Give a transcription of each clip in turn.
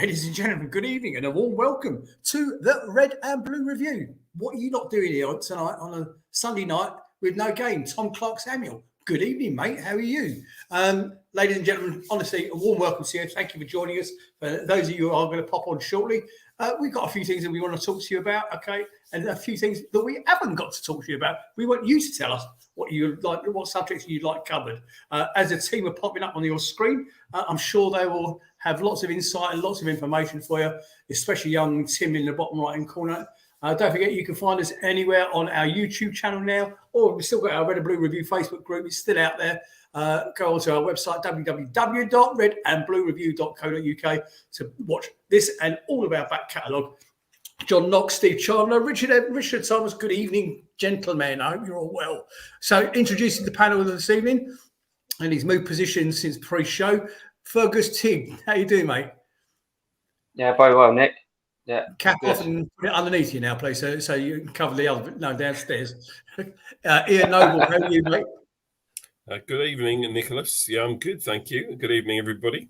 Ladies and gentlemen, good evening and a warm welcome to the Red and Blue Review. What are you not doing here tonight on a Sunday night with no game? Tom Clark-Samuel. Good evening, mate. How are you? Ladies and gentlemen, honestly, a warm welcome to you. Thank you for joining us. For those of you who are going to pop on shortly, we've got a few things that we want to talk to you about, okay? And a few things that we haven't got to talk to you about. We want you to tell us what you like, what subjects you'd like covered. As a team are popping up on your screen, I'm sure they will have lots of insight and lots of information for you, especially young Tim in the bottom right-hand corner. Don't forget, you can find us anywhere on our YouTube channel now, or we've still got our Red and Blue Review Facebook group. It's still out there. Go onto our website, www.redandbluereview.co.uk, to watch this and all of our back catalogue. John Knox, Steve Chandler, Richard Thomas, good evening, gentlemen. I hope you're all well. So, introducing the panel this evening, and he's moved position since pre-show. Fergus Tigg, how you doing, mate? Yeah, very well, Nick. Yeah. Cap off and put it underneath you now, please, so you can cover the other. No, downstairs. Ian Noble, how are you, mate? Good evening, Nicholas. Yeah, I'm good, thank you. Good evening, everybody.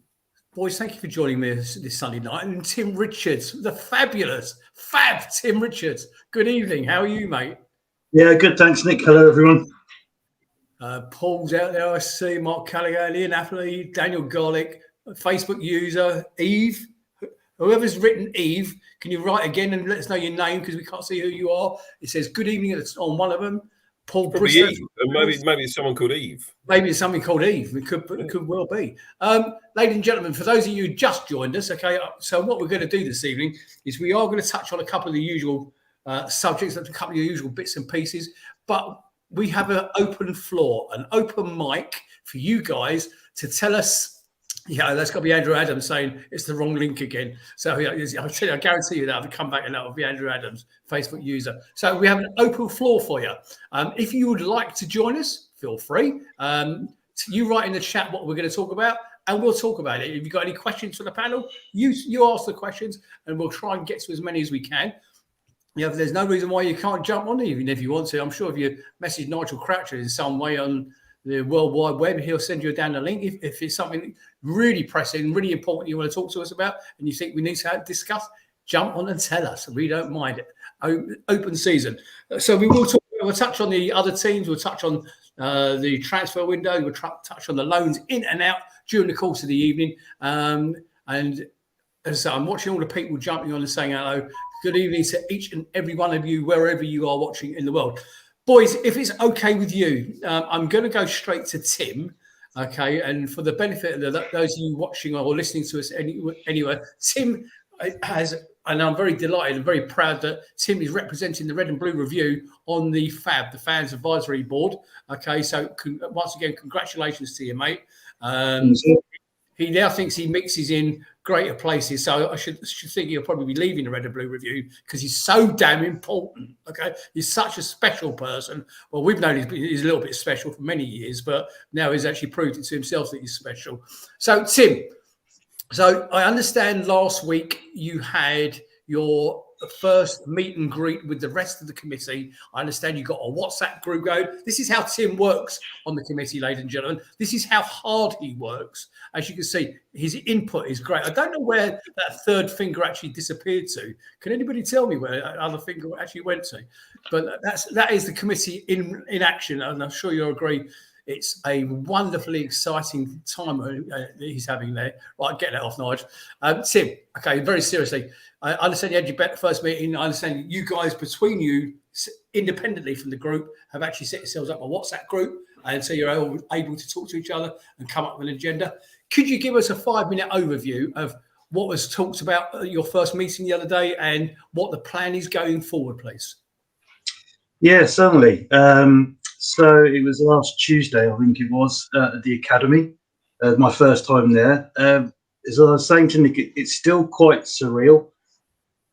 Boys, thank you for joining me this Sunday night. And Tim Richards, the fabulous, fab Tim Richards. Good evening. How are you, mate? Yeah, good. Thanks, Nick. Hello, everyone. Paul's out there, I see. Mark Callaghan, Ian Appley, Daniel Garlick, Facebook user, Eve. Whoever's written Eve, can you write again and let us know your name because we can't see who you are? It says good evening on one of them. Paul Bristow. Maybe it's someone called Eve. Maybe it's something called Eve. It could well be. Ladies and gentlemen, for those of you who just joined us, okay, so what we're going to do this evening is we are going to touch on a couple of the usual subjects, a couple of the usual bits and pieces, but we have an open floor, an open mic for you guys to tell us. Yeah, that's got to be Andrew Adams saying it's the wrong link again. So I guarantee you that I'll come back and that will be Andrew Adams, Facebook user. So we have an open floor for you. If you would like to join us, feel free. You write in the chat what we're going to talk about, and we'll talk about it. If you've got any questions for the panel, you ask the questions, and we'll try and get to as many as we can. Yeah, there's no reason why you can't jump on, even if you want to. I'm sure if you message Nigel Croucher in some way on the World Wide Web, he'll send you down the link if it's something really pressing, really important you want to talk to us about, and you think we need to discuss. Jump on and tell us. We don't mind it. Open season. So we'll touch on the other teams. We'll touch on the transfer window. We'll touch on the loans in and out during the course of the evening. And as I'm watching all the people jumping on and saying hello. Good evening to each and every one of you, wherever you are watching in the world. Boys, if it's okay with you, I'm going to go straight to Tim, okay? And for the benefit of those of you watching or listening to us anywhere, Tim has, and I'm very delighted and very proud that Tim is representing the Red and Blue Review on the FAB, the Fans Advisory Board. Okay, so once again, congratulations to you, mate. He now thinks he mixes in greater places, so I should think he'll probably be leaving the Red and Blue Review because he's so damn important. Okay, he's such a special person. Well, we've known he's a little bit special for many years, but now he's actually proved it to himself that he's special. So, Tim, so I understand last week you had your first meet and greet with the rest of the committee. I understand you got a WhatsApp group going. This is how Tim works on the committee, ladies and gentlemen. This is how hard he works. As you can see, his input is great. I don't know where that third finger actually disappeared to. Can anybody tell me where that other finger actually went to? But that is the committee in action, and I'm sure you'll agree. It's a wonderfully exciting time he's having there. Right, get that off, Nigel. Tim, okay, very seriously, I understand you had your first meeting. I understand you guys, between you, independently from the group, have actually set yourselves up a WhatsApp group, and so you're all able to talk to each other and come up with an agenda. Could you give us a 5-minute overview of what was talked about at your first meeting the other day and what the plan is going forward, please? Yeah, certainly. So it was last Tuesday, I think it was, at the Academy, my first time there. As I was saying to Nick, it's still quite surreal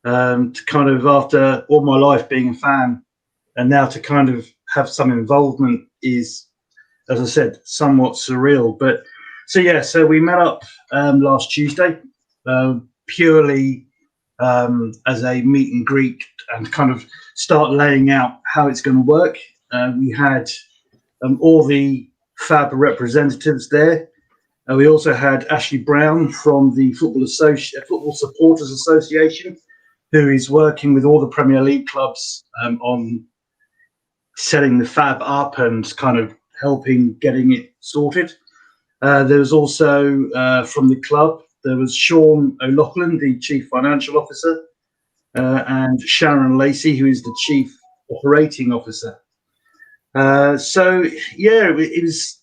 to kind of, after all my life being a fan, and now to kind of have some involvement is, as I said, somewhat surreal. But so we met up last Tuesday, purely as a meet and greet and kind of start laying out how it's going to work. We had all the FAB representatives there, We also had Ashley Brown from the Football Supporters Association, who is working with all the Premier League clubs on setting the FAB up and kind of helping getting it sorted. There was also from the club, there was Sean O'Loughlin, the Chief Financial Officer, and Sharon Lacey, who is the Chief Operating Officer. It was.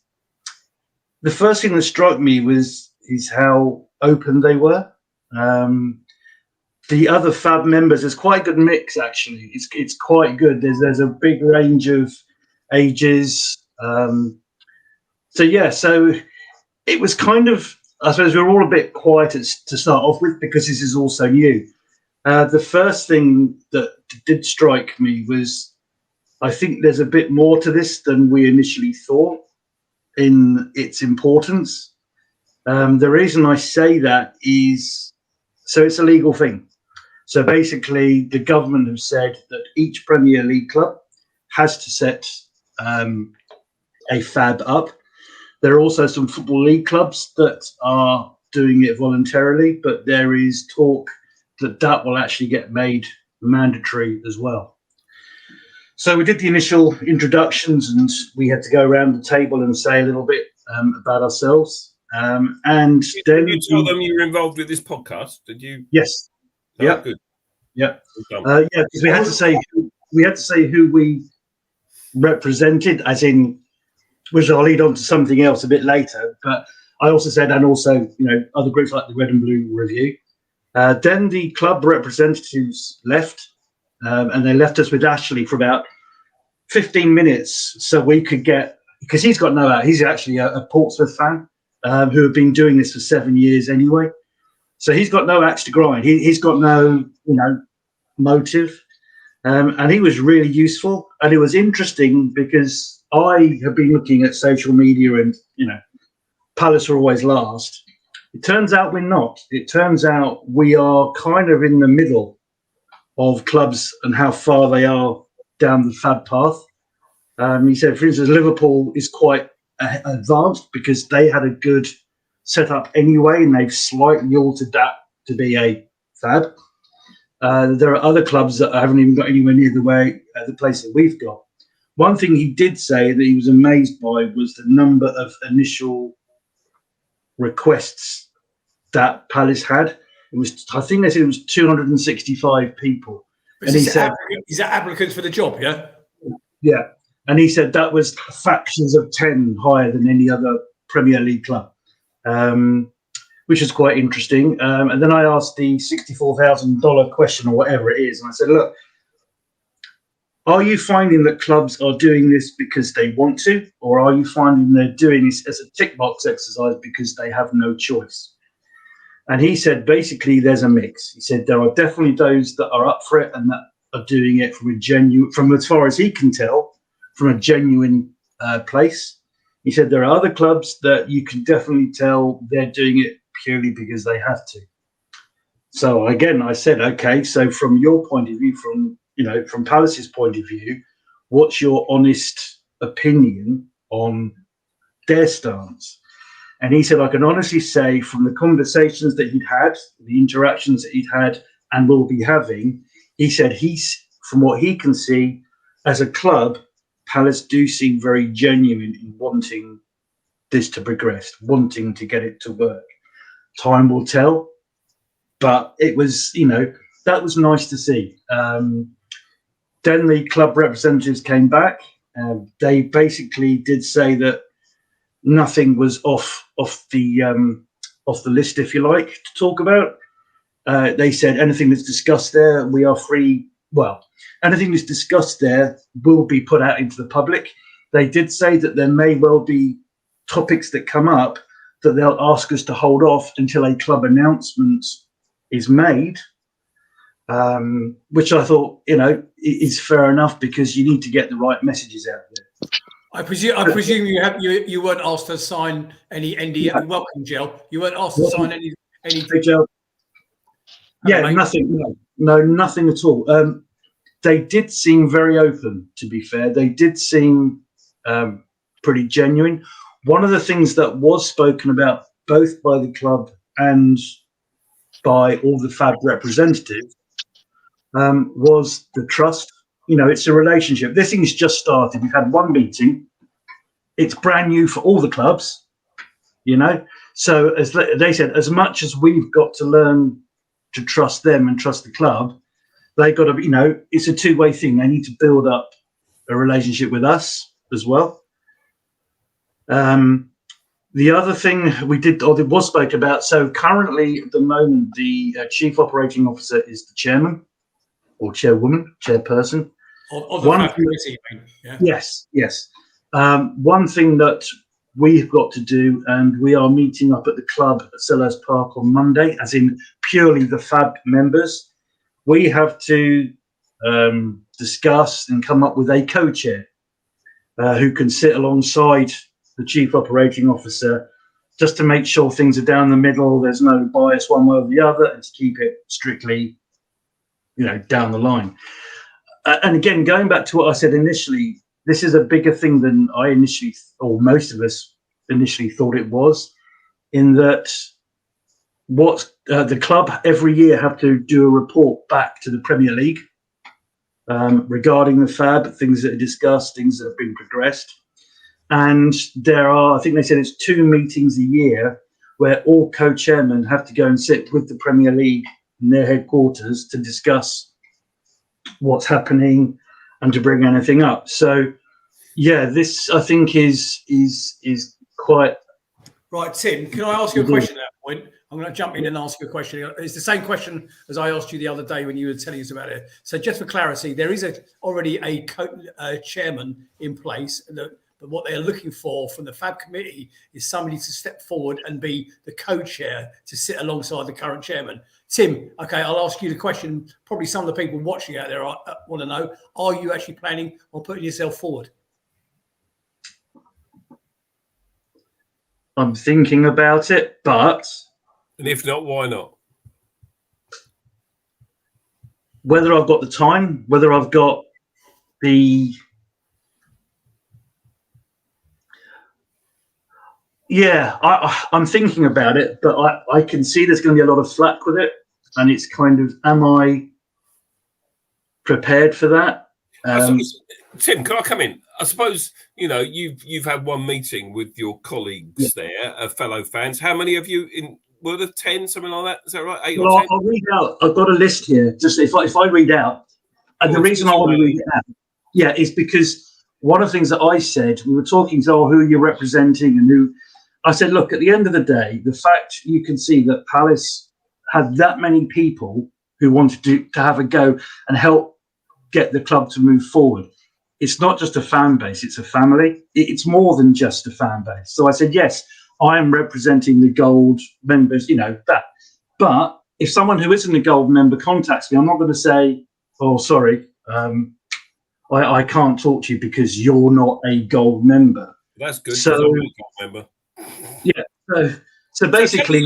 The first thing that struck me is how open they were. The other FAB members, there's quite a good mix actually. It's quite good. There's a big range of ages. So it was kind of, I suppose we were all a bit quiet to start off with because this is also new. The first thing that did strike me was I think there's a bit more to this than we initially thought in its importance. The reason I say that is, so it's a legal thing. So basically the government have said that each Premier League club has to set a FAB up. There are also some Football League clubs that are doing it voluntarily, but there is talk that will actually get made mandatory as well. So we did the initial introductions and we had to go around the table and say a little bit about ourselves. And then did you tell them you were involved with this podcast? Did you? Yes. Oh, yeah. Good. Yeah. Well because we had to say who we represented, as in, which I'll lead on to something else a bit later. But I also said, and also, other groups like the Red and Blue Review. Then the club representatives left. And they left us with Ashley for about 15 minutes so we could get, because he's got no out. He's actually a Portsmouth fan who have been doing this for 7 years anyway. So he's got no axe to grind. He's got no, motive. And he was really useful. And it was interesting because I have been looking at social media and, Palace are always last. It turns out we're not. It turns out we are kind of in the middle of clubs and how far they are down the FAB path. He said, for instance, Liverpool is quite advanced because they had a good setup anyway, and they've slightly altered that to be a FAB. There are other clubs that haven't even got anywhere near the place that we've got. One thing he did say that he was amazed by was the number of initial requests that Palace had. I think they said it was 265 people. And he said, is that applicants for the job? Yeah. Yeah. And he said that was factions of 10 higher than any other Premier League club, which is quite interesting. And then I asked the $64,000 question or whatever it is. And I said, look, are you finding that clubs are doing this because they want to, or are you finding they're doing this as a tick box exercise because they have no choice? And he said, basically, there's a mix. He said there are definitely those that are up for it and that are doing it from as far as he can tell, from a genuine place. He said there are other clubs that you can definitely tell they're doing it purely because they have to. So again, I said, okay, so from your point of view, from Palace's point of view, what's your honest opinion on their stance? And he said, I can honestly say from the conversations that he'd had, the interactions that he'd had and will be having, he said from what he can see as a club, Palace do seem very genuine in wanting this to progress, wanting to get it to work. Time will tell, but it was, that was nice to see. Then the club representatives came back. They basically did say that nothing was off the list, if you like, to talk about. They said anything that's discussed there, we are free. Well, anything that's discussed there will be put out into the public. They did say that there may well be topics that come up that they'll ask us to hold off until a club announcement is made, which I thought, is fair enough because you need to get the right messages out there. I presume you weren't asked to sign any NDA welcome gel. You weren't asked to sign any gel. Yeah, nothing. No, nothing at all. They did seem very open. To be fair, they did seem pretty genuine. One of the things that was spoken about both by the club and by all the FAB representatives, was the trust. You know, it's a relationship. This thing's just started. We've had one meeting. It's brand new for all the clubs, you know. So as they said, as much as we've got to learn to trust them and trust the club, they've got to, you know, it's a two-way thing. They need to build up a relationship with us as well. The other thing we did, or there was spoke about, so currently at the moment, the chief operating officer is the chairman or chairwoman, chairperson. Of the FAB committee, you mean? Yeah. Yes, yes. One thing that we've got to do, and we are meeting up at the club at Sellers Park on Monday, as in purely the FAB members, we have to discuss and come up with a co-chair who can sit alongside the chief operating officer, just to make sure things are down the middle, there's no bias one way or the other, and to keep it strictly, you know, down the line. And again, going back to what I said initially, this is a bigger thing than I initially, or most of us initially thought it was, in that what the club every year have to do a report back to the Premier League regarding the FAB, things that are discussed, things that have been progressed. And there are, I think they said it's 2 meetings a year where all co-chairmen have to go and sit with the Premier League in their headquarters to discuss what's happening and to bring anything up. So, yeah, this I think is quite right. Tim, can I ask you a question at that point? I'm going to jump in and ask you a question. It's the same question as I asked you the other day when you were telling us about it. So, just for clarity, there is already a chairman in place. But what they're looking for from the FAB committee is somebody to step forward and be the co-chair to sit alongside the current chairman. Tim, okay, I'll ask you the question. Probably some of the people watching out there want to know, are you actually planning on putting yourself forward? I'm thinking about it, but... And if not, why not? Whether I've got the time, whether I've got the... Yeah, I'm thinking about it, but I can see there's going to be a lot of flack with it, and it's kind of, am I prepared for that? Tim, can I come in? I suppose, you know, you've had one meeting with your colleagues there, fellow fans. How many of you were there 10, something like that? Is that right? 8 or 10? I'll read out. I've got a list here. Just if I read out, and the reason I want to read it out, is because one of the things that I said, we were talking to who you're representing and who. I said, look, at the end of the day, the fact you can see that Palace had that many people who wanted to have a go and help get the club to move forward. It's not just a fan base, it's a family. It's more than just a fan base. So I said, yes, I am representing the gold members, you know, that. But if someone who isn't a gold member contacts me, I'm not going to say, oh, sorry, I can't talk to you because you're not a gold member. That's good. So, I'm a gold member. Yeah. So basically,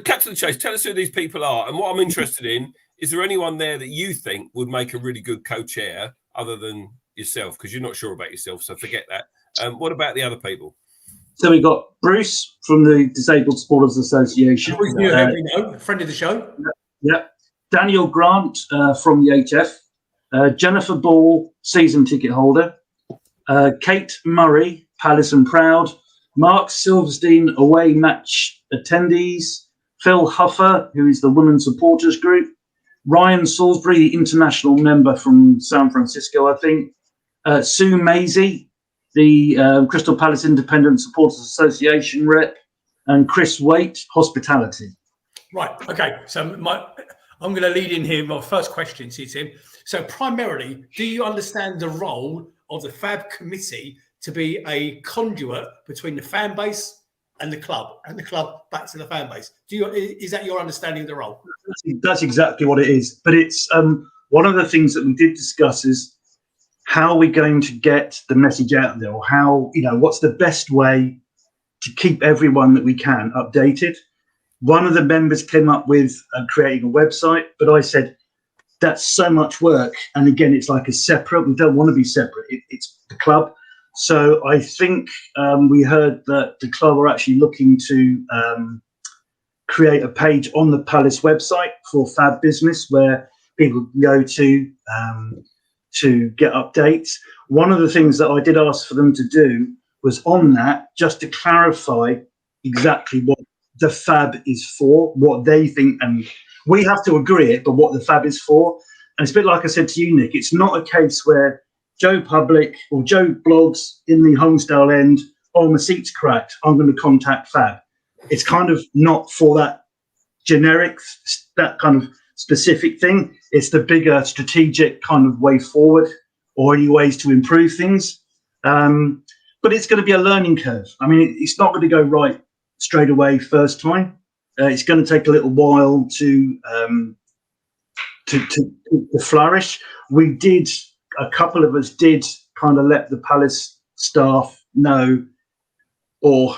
cut to the chase. Tell us who these people are, and what I'm interested in is there anyone there that you think would make a really good co-chair other than yourself? Because you're not sure about yourself, so forget that. What about the other people? So we got Bruce from the Disabled Supporters Association. We know, friend of the show. Yeah. Daniel Grant from the HF. Jennifer Ball, season ticket holder. Kate Murray, Palace and Proud. Mark Silverstein, away match attendees. Phil Huffer, who is the Women's Supporters Group. Ryan Salisbury, the international member from San Francisco, I think. Sue Maisie, the Crystal Palace Independent Supporters Association rep. And Chris Waite, hospitality. Right. Okay. So I'm going to lead in here my first question to you, Tim. So primarily, do you understand the role of the FAB committee to be a conduit between the fan base and the club back to the fan base? Is that your understanding of the role? That's exactly what it is. But it's one of the things that we did discuss is how are we going to get the message out there, or how, you know, what's the best way to keep everyone that we can updated. One of the members came up with creating a website, but I said, that's so much work. And again, it's like a separate, we don't want to be separate. It's the club. So I think we heard that the club are actually looking to create a page on the Palace website for Fab Business where people can go to get updates. One of the things that I did ask for them to do was on that, just to clarify exactly what the Fab is for, what they think, and we have to agree it, but what the Fab is for. And it's a bit like I said to you, Nick, it's not a case where Joe Public or Joe blogs in the Holmesdale end, oh, my seat's cracked, I'm going to contact Fab. It's kind of not for that generic, that kind of specific thing. It's the bigger strategic kind of way forward or any ways to improve things. But it's going to be a learning curve. I mean, it's not going to go right straight away first time. It's going to take a little while to flourish. A couple of us did kind of let the Palace staff know or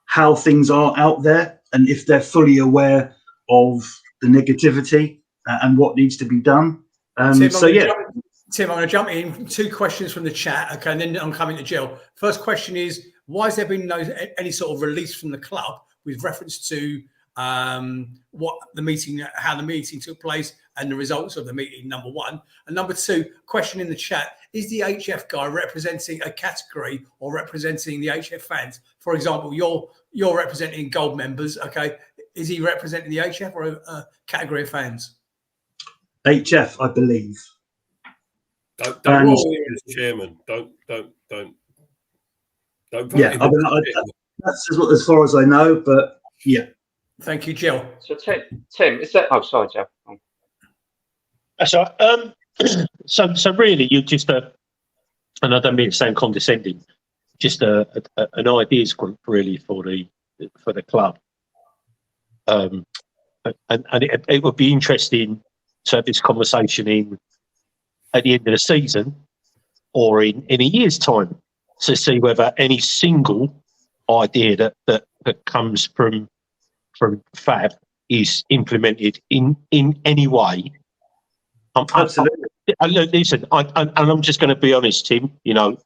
how things are out there and if they're fully aware of the negativity and what needs to be done. Tim, I'm going to jump in. 2 questions from the chat, okay, and then I'm coming to Jill. First question is, why has there been any sort of release from the club with reference to what the meeting, how the meeting took place and the results of the meeting, number 1. And number 2, question in the chat, is the HF guy representing a category or representing the HF fans? For example, you're representing gold members, okay? Is he representing the HF or a category of fans? HF, I believe. Don't as chairman. Don't. Yeah, I mean, that's as far as I know, but yeah. Thank you, Jill. So Tim, is that? Oh, sorry, Joe. That's all right. So really, you're just and I don't mean to sound condescending, just an ideas group really for the club. And it would be interesting to have this conversation at the end of the season or in a year's time to see whether any single idea that comes from Fab is implemented in any way. Absolutely. Listen, I'm just going to be honest, Tim. You know,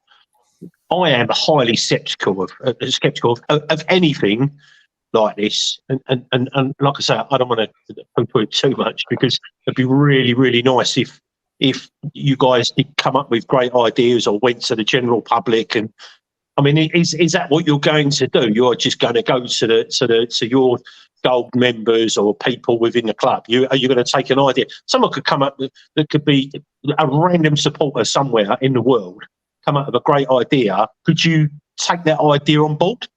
I am highly sceptical of anything like this, and like I say, I don't want to poo-poo it too much because it'd be really, really nice if you guys did come up with great ideas or went to the general public. And I mean, is that what you're going to do? You're just going to go to your gold members or people within the club? Are you going to take an idea? Someone could come up with, that could be a random supporter somewhere in the world, come up with a great idea. Could you take that idea on board?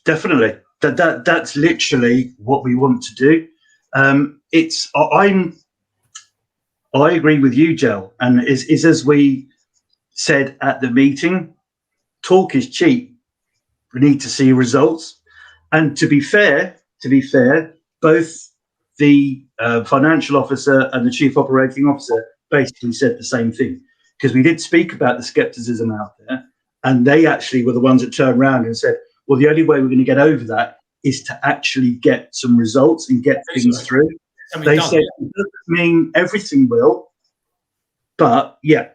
Definitely. That's literally what we want to do. I agree with you, Joe, and is as we said at the meeting, talk is cheap. We need to see results. And to be fair, both the financial officer and the chief operating officer basically said the same thing, because we did speak about the skepticism out there, and they actually were the ones that turned around and said, well, the only way we're going to get over that is to actually get some results and get things through. They said it doesn't mean everything will, but yeah.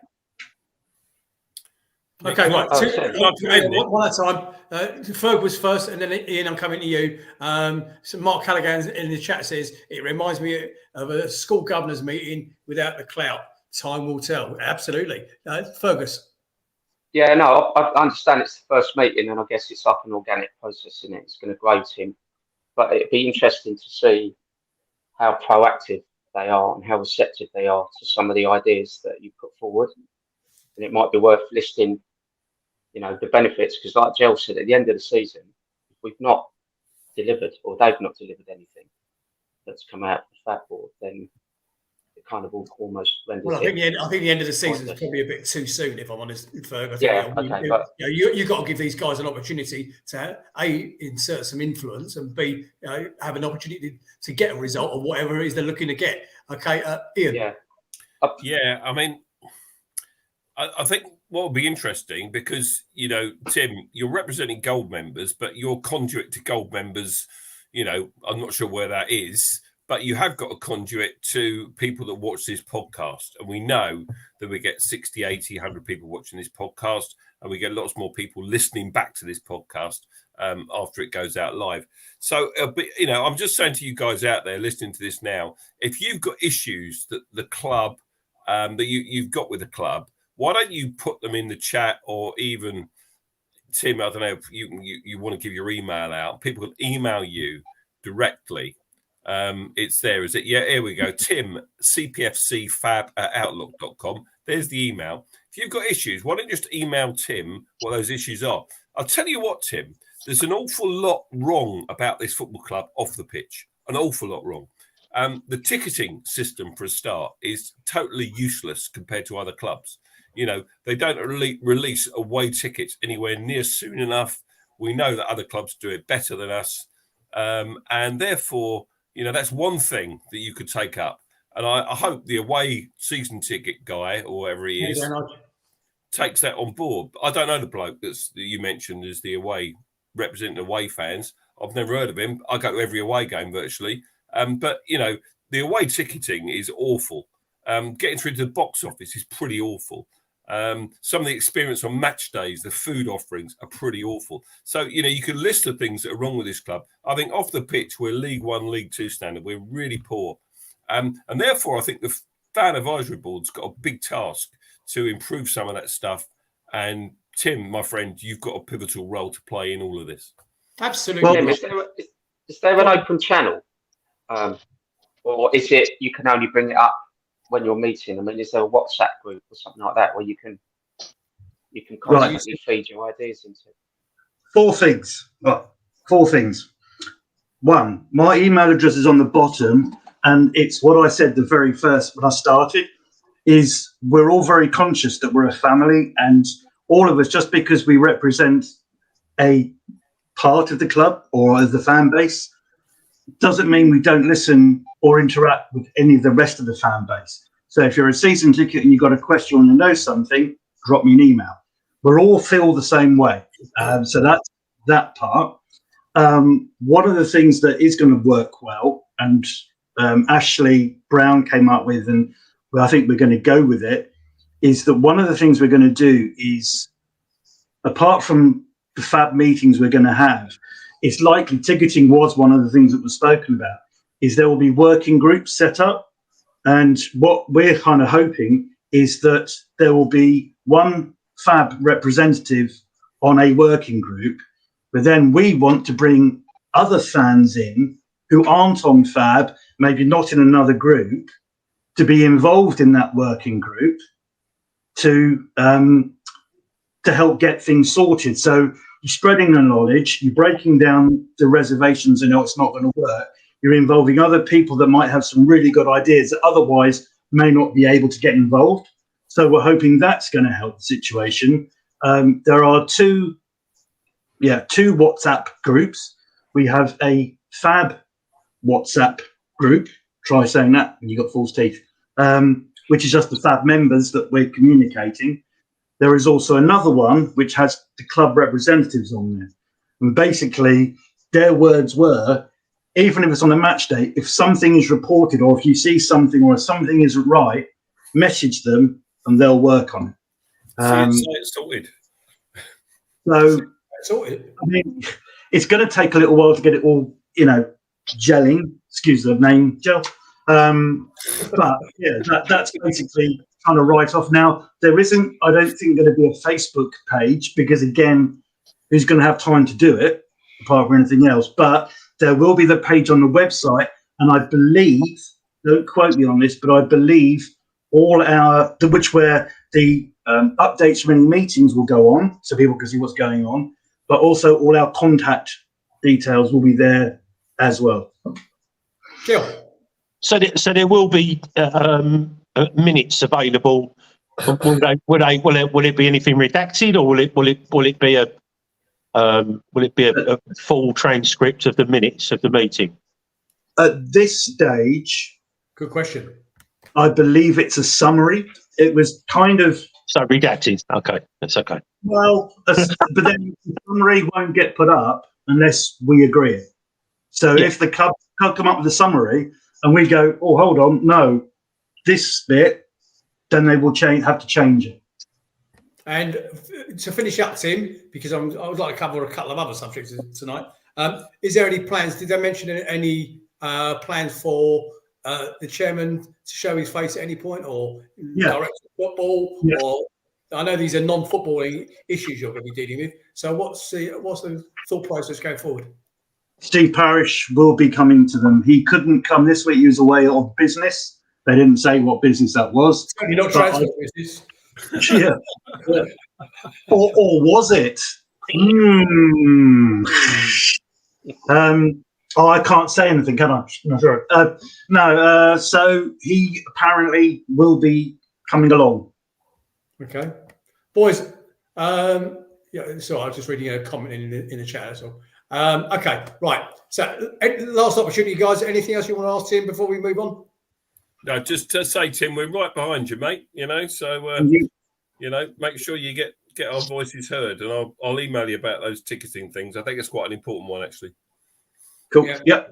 Okay, right. One at a time. Ferg was first, and then Ian, I'm coming to you. So Mark Callaghan in the chat says, it reminds me of a school governors meeting without the clout. Time will tell. Absolutely. Fergus. Yeah, no, I understand it's the first meeting, and I guess it's like an organic process, and it's going to grow, Tim. But it'd be interesting to see how proactive they are and how receptive they are to some of the ideas that you put forward. And it might be worth listing, you know, the benefits, because like Jill said, at the end of the season, if we've not delivered or they've not delivered anything that's come out of the Fab board, then it kind of almost renders. Well, I think the end of the season is probably a bit too soon, if I'm honest, Ferg. I think, you've got to give these guys an opportunity to A, insert some influence, and B, have an opportunity to get a result of whatever it is they're looking to get. Okay, Ian. Yeah, I mean, I think what would be interesting, because, you know, Tim, you're representing gold members, but your conduit to gold members, you know, I'm not sure where that is, but you have got a conduit to people that watch this podcast. And we know that we get 60, 80, 100 people watching this podcast, and we get lots more people listening back to this podcast after it goes out live. So, I'm just saying to you guys out there listening to this now, if you've got issues that the club, that you've got with the club, why don't you put them in the chat, or even, Tim, I don't know if you want to give your email out. People can email you directly. It's there, is it? Yeah, here we go. Tim, cpfcfab@outlook.com. There's the email. If you've got issues, why don't you just email Tim what those issues are? I'll tell you what, Tim, there's an awful lot wrong about this football club off the pitch. An awful lot wrong. The ticketing system, for a start, is totally useless compared to other clubs. They don't release away tickets anywhere near soon enough. We know that other clubs do it better than us. And therefore, that's one thing that you could take up. And I hope the away season ticket guy, or whoever he is, takes that on board. I don't know the bloke that you mentioned as the away, representing away fans. I've never heard of him. I go to every away game virtually. But, the away ticketing is awful. Getting through to the box office is pretty awful. Some of the experience on match days, the food offerings are pretty awful. So, you can list the things that are wrong with this club. I think off the pitch, we're League One, League Two standard. We're really poor. And therefore, I think the fan advisory board's got a big task to improve some of that stuff. And Tim, my friend, you've got a pivotal role to play in all of this. Absolutely. Tim, is there an open channel? Or is it you can only bring it up when you're meeting? I mean, is there a WhatsApp group or something like that where you can constantly feed your ideas into? Four things. One, my email address is on the bottom, and it's what I said the very first when I started, is we're all very conscious that we're a family, and all of us, just because we represent a part of the club or of the fan base, doesn't mean we don't listen or interact with any of the rest of the fan base. So if you're a season ticket and you've got a question or you know something, drop me an email. We're all feel the same way. So that's that part. One of the things that is going to work well, and Ashley Brown came up with, and I think we're going to go with it, is that one of the things we're going to do is, apart from the FAB meetings we're going to have, it's likely ticketing was one of the things that was spoken about, is there will be working groups set up. And what we're kind of hoping is that there will be one FAB representative on a working group, but then we want to bring other fans in who aren't on FAB, maybe not in another group, to be involved in that working group to help get things sorted. So you're spreading the knowledge, you're breaking down the reservations and it's not going to work. You're involving other people that might have some really good ideas that otherwise may not be able to get involved. So we're hoping that's going to help the situation. There are two WhatsApp groups. We have a FAB WhatsApp group. Try saying that when you've got false teeth, which is just the FAB members that we're communicating. There is also another one which has the club representatives on there. And basically, their words were, even if it's on a match day, if something is reported or if you see something or if something isn't right, message them and they'll work on it. It's sorted. So, Sorted. I mean, it's going to take a little while to get it all, gelling. Excuse the name, gel. But yeah, that's basically kind of write off. Now, there isn't, I don't think, going to be a Facebook page because, again, who's going to have time to do it apart from anything else? But there will be the page on the website, and I believe, don't quote me on this, but I believe all our, where the updates from any meetings will go on, so people can see what's going on, but also all our contact details will be there as well. Jill. So there will be minutes available. Will it be anything redacted, or will it be a full transcript of the minutes of the meeting? At this stage, Good question. I believe it's a summary. It was kind of So redacted. Okay, that's okay. well, but then the summary won't get put up unless we agree it. So Yeah. if the club come up with a summary and we go, oh, hold on, no, this bit, then they will have to change it. And to finish up, Tim, because I would like to cover a couple of other subjects tonight. Is there any plans? Did they mention any plans for the chairman to show his face at any point, or direct football? Yeah. Or I know these are non-footballing issues you're going to be dealing with. So what's the thought process going forward? Steve Parish will be coming to them. He couldn't come this week. He was away on business. They didn't say what business that was. You're not transport business. Yeah. or was it? I can't say anything, can I? No, sorry. So he apparently will be coming along. Okay, boys. Yeah. So I was just reading a comment in the chat. That's all. Okay, right. So last opportunity, guys. Anything else you want to ask Tim before we move on? No, just to say, Tim, we're right behind you, mate. So make sure you get our voices heard, and I'll email you about those ticketing things. I think it's quite an important one, actually. Cool. Yeah.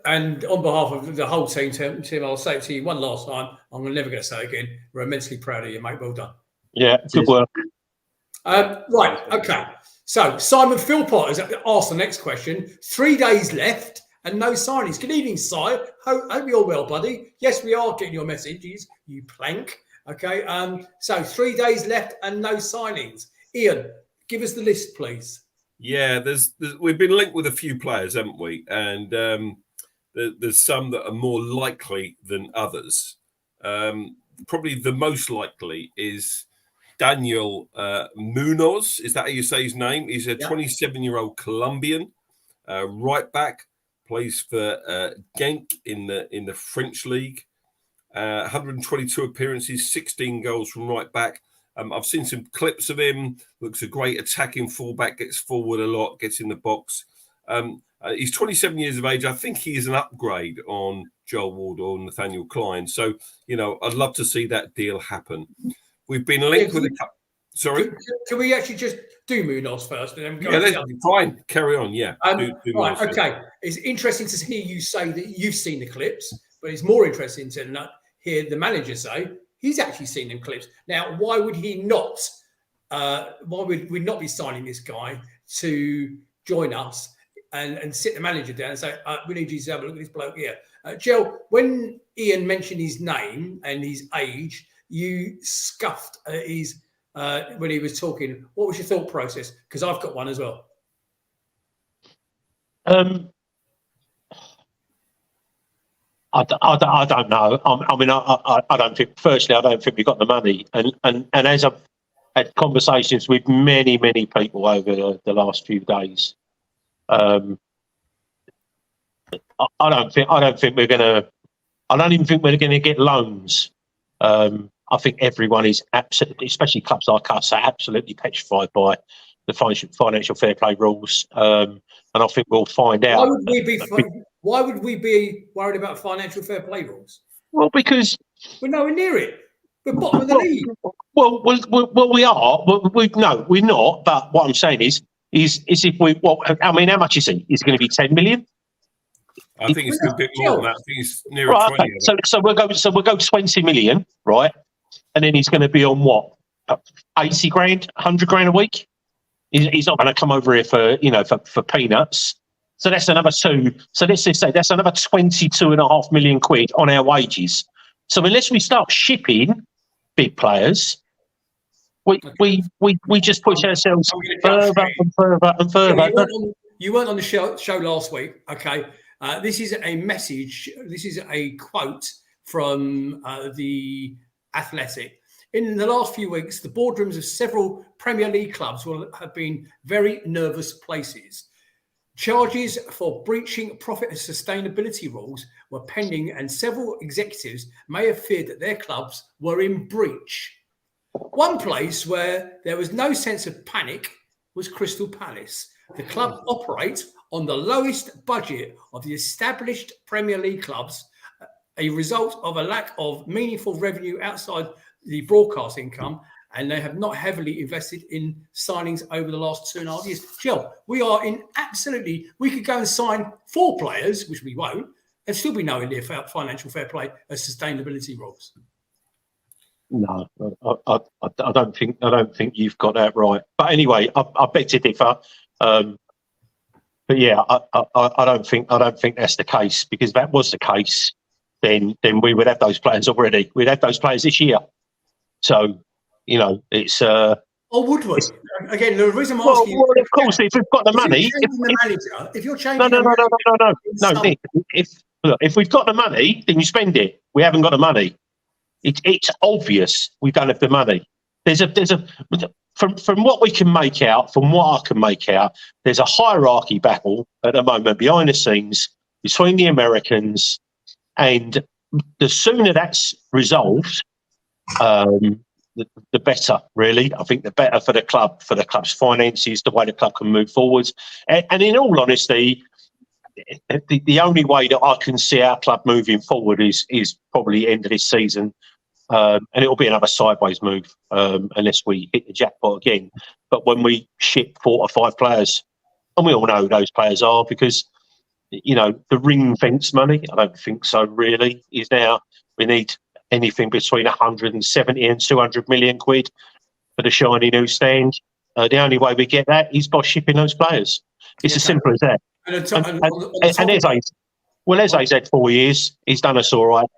And on behalf of the whole team, Tim, I'll say it to you one last time. I'm never going to say it again. We're immensely proud of you, mate. Well done. Yeah, good work. Right. Okay. So Simon Philpott has asked the next question. 3 days left and no signings. Good evening, Si. Hope you're well, buddy. Yes, we are getting your messages, you plank. Okay. So 3 days left and no signings. Ian, give us the list, please. Yeah, we've been linked with a few players, haven't we? And there's some that are more likely than others. Probably the most likely is Daniel Munoz. Is that how you say his name? He's a 27-year-old Colombian right back, plays for Genk in the French league. 122 appearances, 16 goals from right back. I've seen some clips of him. Looks a great attacking fullback, gets forward a lot, gets in the box. He's 27 years of age. I think he is an upgrade on Joel Ward or Nathaniel Klein. So, I'd love to see that deal happen. We've been linked with a couple. Sorry? Can we actually just do Munoz first? And then go fine. Carry on, yeah. Right, okay. It's interesting to hear you say that you've seen the clips, but it's more interesting to hear the manager say he's actually seen them clips. Now, why would he not? Why would we not be signing this guy to join us and sit the manager down and say, we need you to have a look at this bloke here? Jill, when Ian mentioned his name and his age, you scuffed when he was talking. What was your thought process? Because I've got one as well. I don't know. I don't think. Firstly, I don't think we've got the money, and as I've had conversations with many people over the last few days, I don't think we're gonna. I don't even think we're going to get loans. I think everyone is absolutely, especially clubs like us, are absolutely petrified by the financial fair play rules, and I think we'll find out. Why would we be worried about financial fair play rules? Well, because we're nowhere near it. We're bottom of the league. Well, we are. No, we're not. But what I'm saying is if we, how much is he? Is it going to be 10 million? I think it's a bit more than that. I think it's nearer 20. Okay. So we'll go 20 million, right? And then he's going to be on what? 80 grand, 100 grand a week. He's not going to come over here for peanuts. So that's another two. So let's just say that's another 22.5 million quid on our wages. So unless we start shipping big players, we just push ourselves further and further and further. You weren't on the show last week, okay? This is a message. This is a quote from the Athletic. In the last few weeks, the boardrooms of several Premier League clubs will have been very nervous places. Charges for breaching profit and sustainability rules were pending, and several executives may have feared that their clubs were in breach. One place where there was no sense of panic was Crystal Palace. The club operates on the lowest budget of the established Premier League clubs, a result of a lack of meaningful revenue outside the broadcast income, and they have not heavily invested in signings over the last 2.5 years. Jill, we could go and sign 4 players, which we won't, there'd still be no India financial fair play as sustainability rules. No, I don't think you've got that right. But anyway, I beg to differ. But yeah, I don't think that's the case, because if that was the case, then we would have those players already. We'd have those players this year. So, it's or would we? Again, the reason I'm asking well, of course, if we've got the money, if you're changing the manager, no, Nick, if we've got the money, then you spend it. We haven't got the money. It's obvious we don't have the money. From what we can make out, from what I can make out, there's a hierarchy battle at the moment behind the scenes between the Americans, and the sooner that's resolved, the better, really. I think the better for the club, for the club's finances, the way the club can move forwards. And in all honesty, the only way that I can see our club moving forward is probably end of this season. And it'll be another sideways move unless we hit the jackpot again. But when we ship 4 or 5 players, and we all know who those players are, because, the ring fence money, I don't think so really, is now, we need anything between 170 and 200 million quid for the shiny new stand. The only way we get that is by shipping those players. It's as simple as that. And Eze's had 4 years. He's done us all right.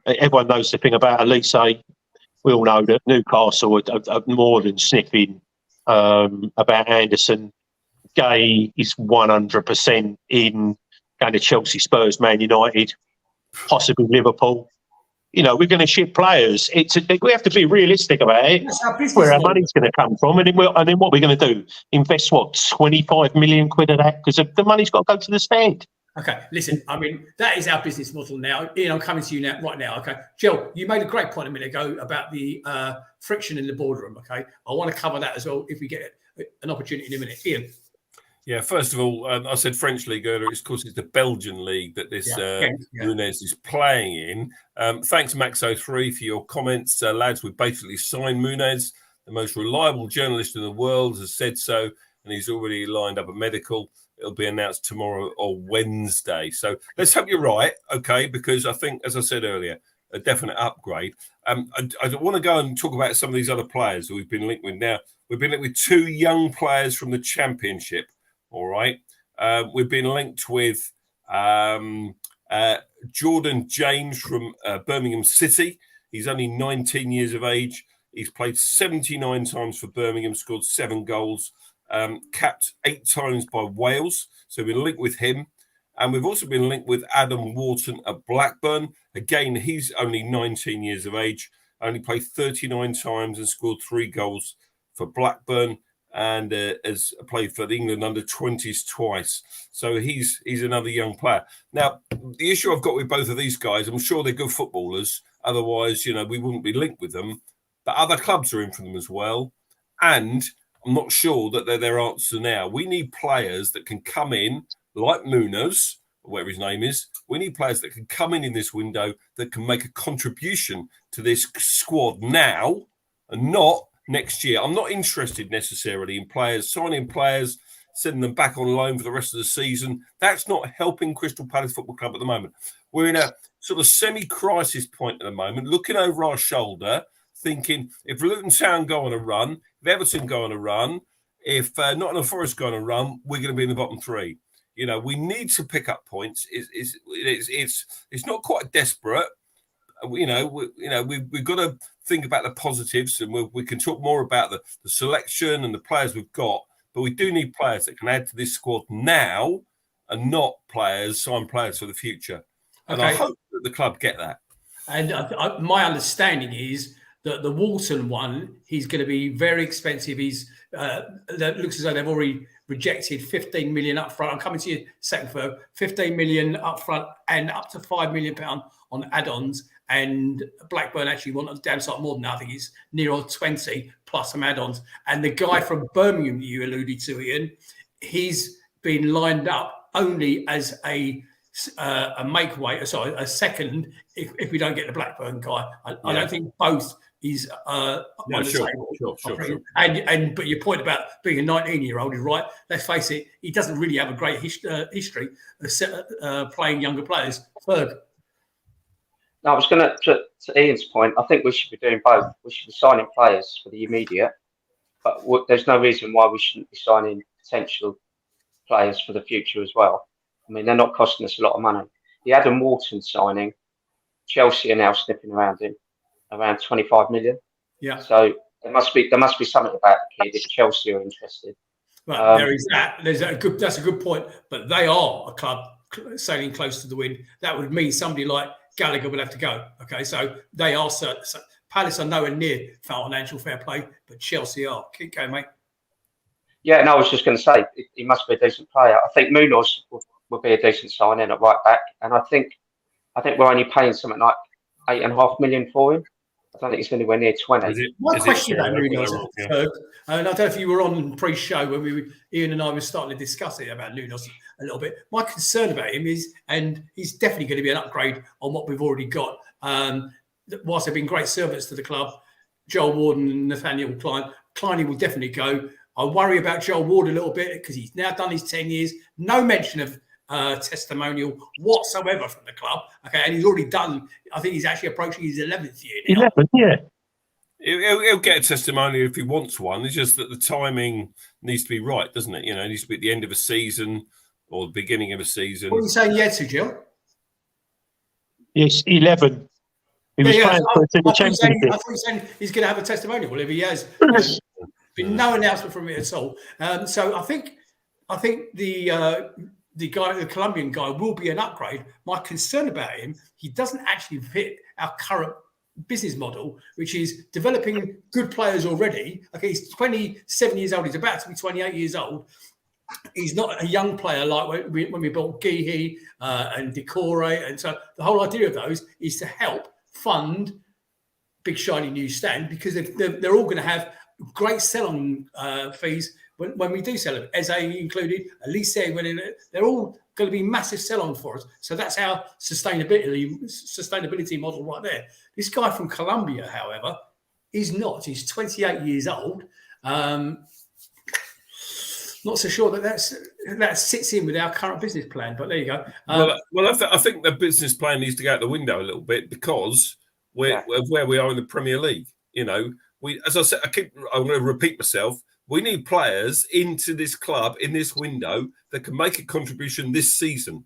Everyone knows the thing about Elise. We all know that Newcastle are more than sniffing about Anderson. Gay is 100% in going to Chelsea, Spurs, Man United, possibly Liverpool. We're going to ship players. We have to be realistic about it. Where our money's going to come from, and then what we're going to do? Invest 25 million quid of that, because the money's got to go to the stand. Okay, listen, I mean, that is our business model now. Ian, I'm coming to you right now, okay? Jill, you made a great point a minute ago about the friction in the boardroom, okay? I want to cover that as well if we get an opportunity in a minute. Ian. Yeah, first of all, I said French league earlier. Of course, it's the Belgian league that this Nunez is playing in. Thanks, Maxo3, for your comments. Lads, we basically signed Nunez. The most reliable journalist in the world has said so, and he's already lined up a medical. It'll be announced tomorrow or Wednesday. So let's hope you're right, okay, because I think, as I said earlier, a definite upgrade. I want to go and talk about some of these other players that we've been linked with. Now, we've been linked with 2 young players from the Championship. All right. We've been linked with Jordan James from Birmingham City. He's only 19 years of age. He's played 79 times for Birmingham, scored 7 goals, capped 8 times by Wales. So we've been linked with him. And we've also been linked with Adam Wharton at Blackburn. Again, he's only 19 years of age, only played 39 times and scored 3 goals for Blackburn. And has played for the England under-20s twice. So he's another young player. Now, the issue I've got with both of these guys, I'm sure they're good footballers. Otherwise, we wouldn't be linked with them. But other clubs are in for them as well. And I'm not sure that they're their answer now. We need players that can come in, like Munoz, or whatever his name is. We need players that can come in this window that can make a contribution to this squad now and not next year. I'm not interested necessarily in signing players, sending them back on loan for the rest of the season. That's not helping Crystal Palace Football Club at the moment. We're in a sort of semi-crisis point at the moment, looking over our shoulder, thinking if Luton Town go on a run, if Everton go on a run, if Nottingham Forest go on a run, we're going to be in the bottom 3. We need to pick up points. It's not quite desperate. We've got to think about the positives, and we can talk more about the selection and the players we've got. But we do need players that can add to this squad now, and not sign players for the future. And I hope that the club get that. And my understanding is that the Walton one, he's going to be very expensive. That looks as though they've already rejected 15 million up front. I'm coming to you second for 15 million up front and up to £5 million on add-ons. And Blackburn actually want a damn sight more than that. I think it's near on 20 plus some add-ons. And the guy from Birmingham that you alluded to, Ian, he's been lined up only as a second if we don't get the Blackburn guy. I don't think both is on the sure, table. sure. But your point about being a 19-year-old is right. Let's face it, he doesn't really have a great history of playing younger players. Ferg. No, I was going to Ian's point. I think we should be doing both. We should be signing players for the immediate, but there's no reason why we shouldn't be signing potential players for the future as well. I mean, they're not costing us a lot of money. The Adam Wharton signing, Chelsea are now sniffing around him, around 25 million. Yeah. So there must be something about the kid if Chelsea are interested. Well, there is that. That's a good point. But they are a club sailing close to the wind. That would mean somebody like Gallagher would have to go. Okay, so they are certain. So Palace are nowhere near financial fair play, but Chelsea are. Keep going, mate. Yeah, and I was just going to say he must be a decent player. I think Munoz will be a decent signing at right back, and I think we're only paying something like $8.5 million for him. I don't think it's anywhere near 20. My question about Nunes, and I don't know if you were on pre-show when Ian and I were starting to discuss it about Nunes a little bit. My concern about him is, and he's definitely going to be an upgrade on what we've already got. Whilst they've been great servants to the club, Joel Ward and Nathaniel Klein, Kleiny will definitely go. I worry about Joel Ward a little bit because he's now done his 10 years. No mention of testimonial whatsoever from the club. Okay, and he's already done. I think he's actually approaching his 11th year now. 11, yeah. He'll get a testimonial if he wants one. It's just that the timing needs to be right, doesn't it? You know, it needs to be at the end of a season or the beginning of a season. What are you saying yes to, Jill? Yes, 11. He was playing for the Championship. I thought you were saying he's going to have a testimonial. Well, if he has, been no announcement from it at all. So I think the guy, the Colombian guy, will be an upgrade. My concern about him, he doesn't actually fit our current business model, which is developing good players already. Okay, he's 27 years old. He's about to be 28 years old. He's not a young player like when we bought Guéhi and Decore. And so the whole idea of those is to help fund Big Shiny New Stand, because they're all going to have great sell-on fees when we do sell them. Eze included, Elise, they're all going to be massive sell-on for us. So that's our sustainability model right there. This guy from Colombia, however, is not. He's 28 years old. Not so sure that sits in with our current business plan, but there you go. I think the business plan needs to go out the window a little bit because of where we are in the Premier League. You know, as I said, I'm going to repeat myself. We need players into this club in this window that can make a contribution this season.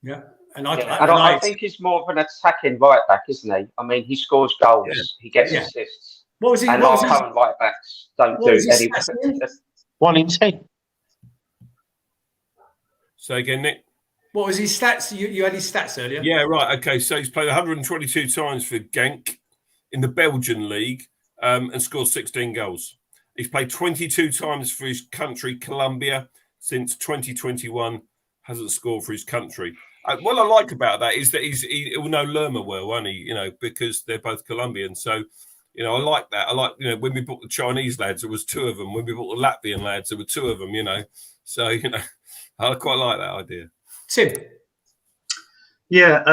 Yeah, I think he's more of an attacking right back, isn't he? I mean, he scores goals, he gets assists. What was he? And our current right backs don't do anything. 1 in 10. Say again, Nick. What was his stats? You had his stats earlier. Yeah, right. Okay, so he's played 122 times for Genk in the Belgian league and scored 16 goals. He's played 22 times for his country, Colombia, since 2021. Hasn't scored for his country. What I like about that is that he'll know Lerma well, won't he? You know, because they're both Colombian. So, you know, I like that. I like, you know, when we bought the Chinese lads, there was 2 of them. When we bought the Latvian lads, there were 2 of them, you know. So, you know, I quite like that idea. Tim. Yeah,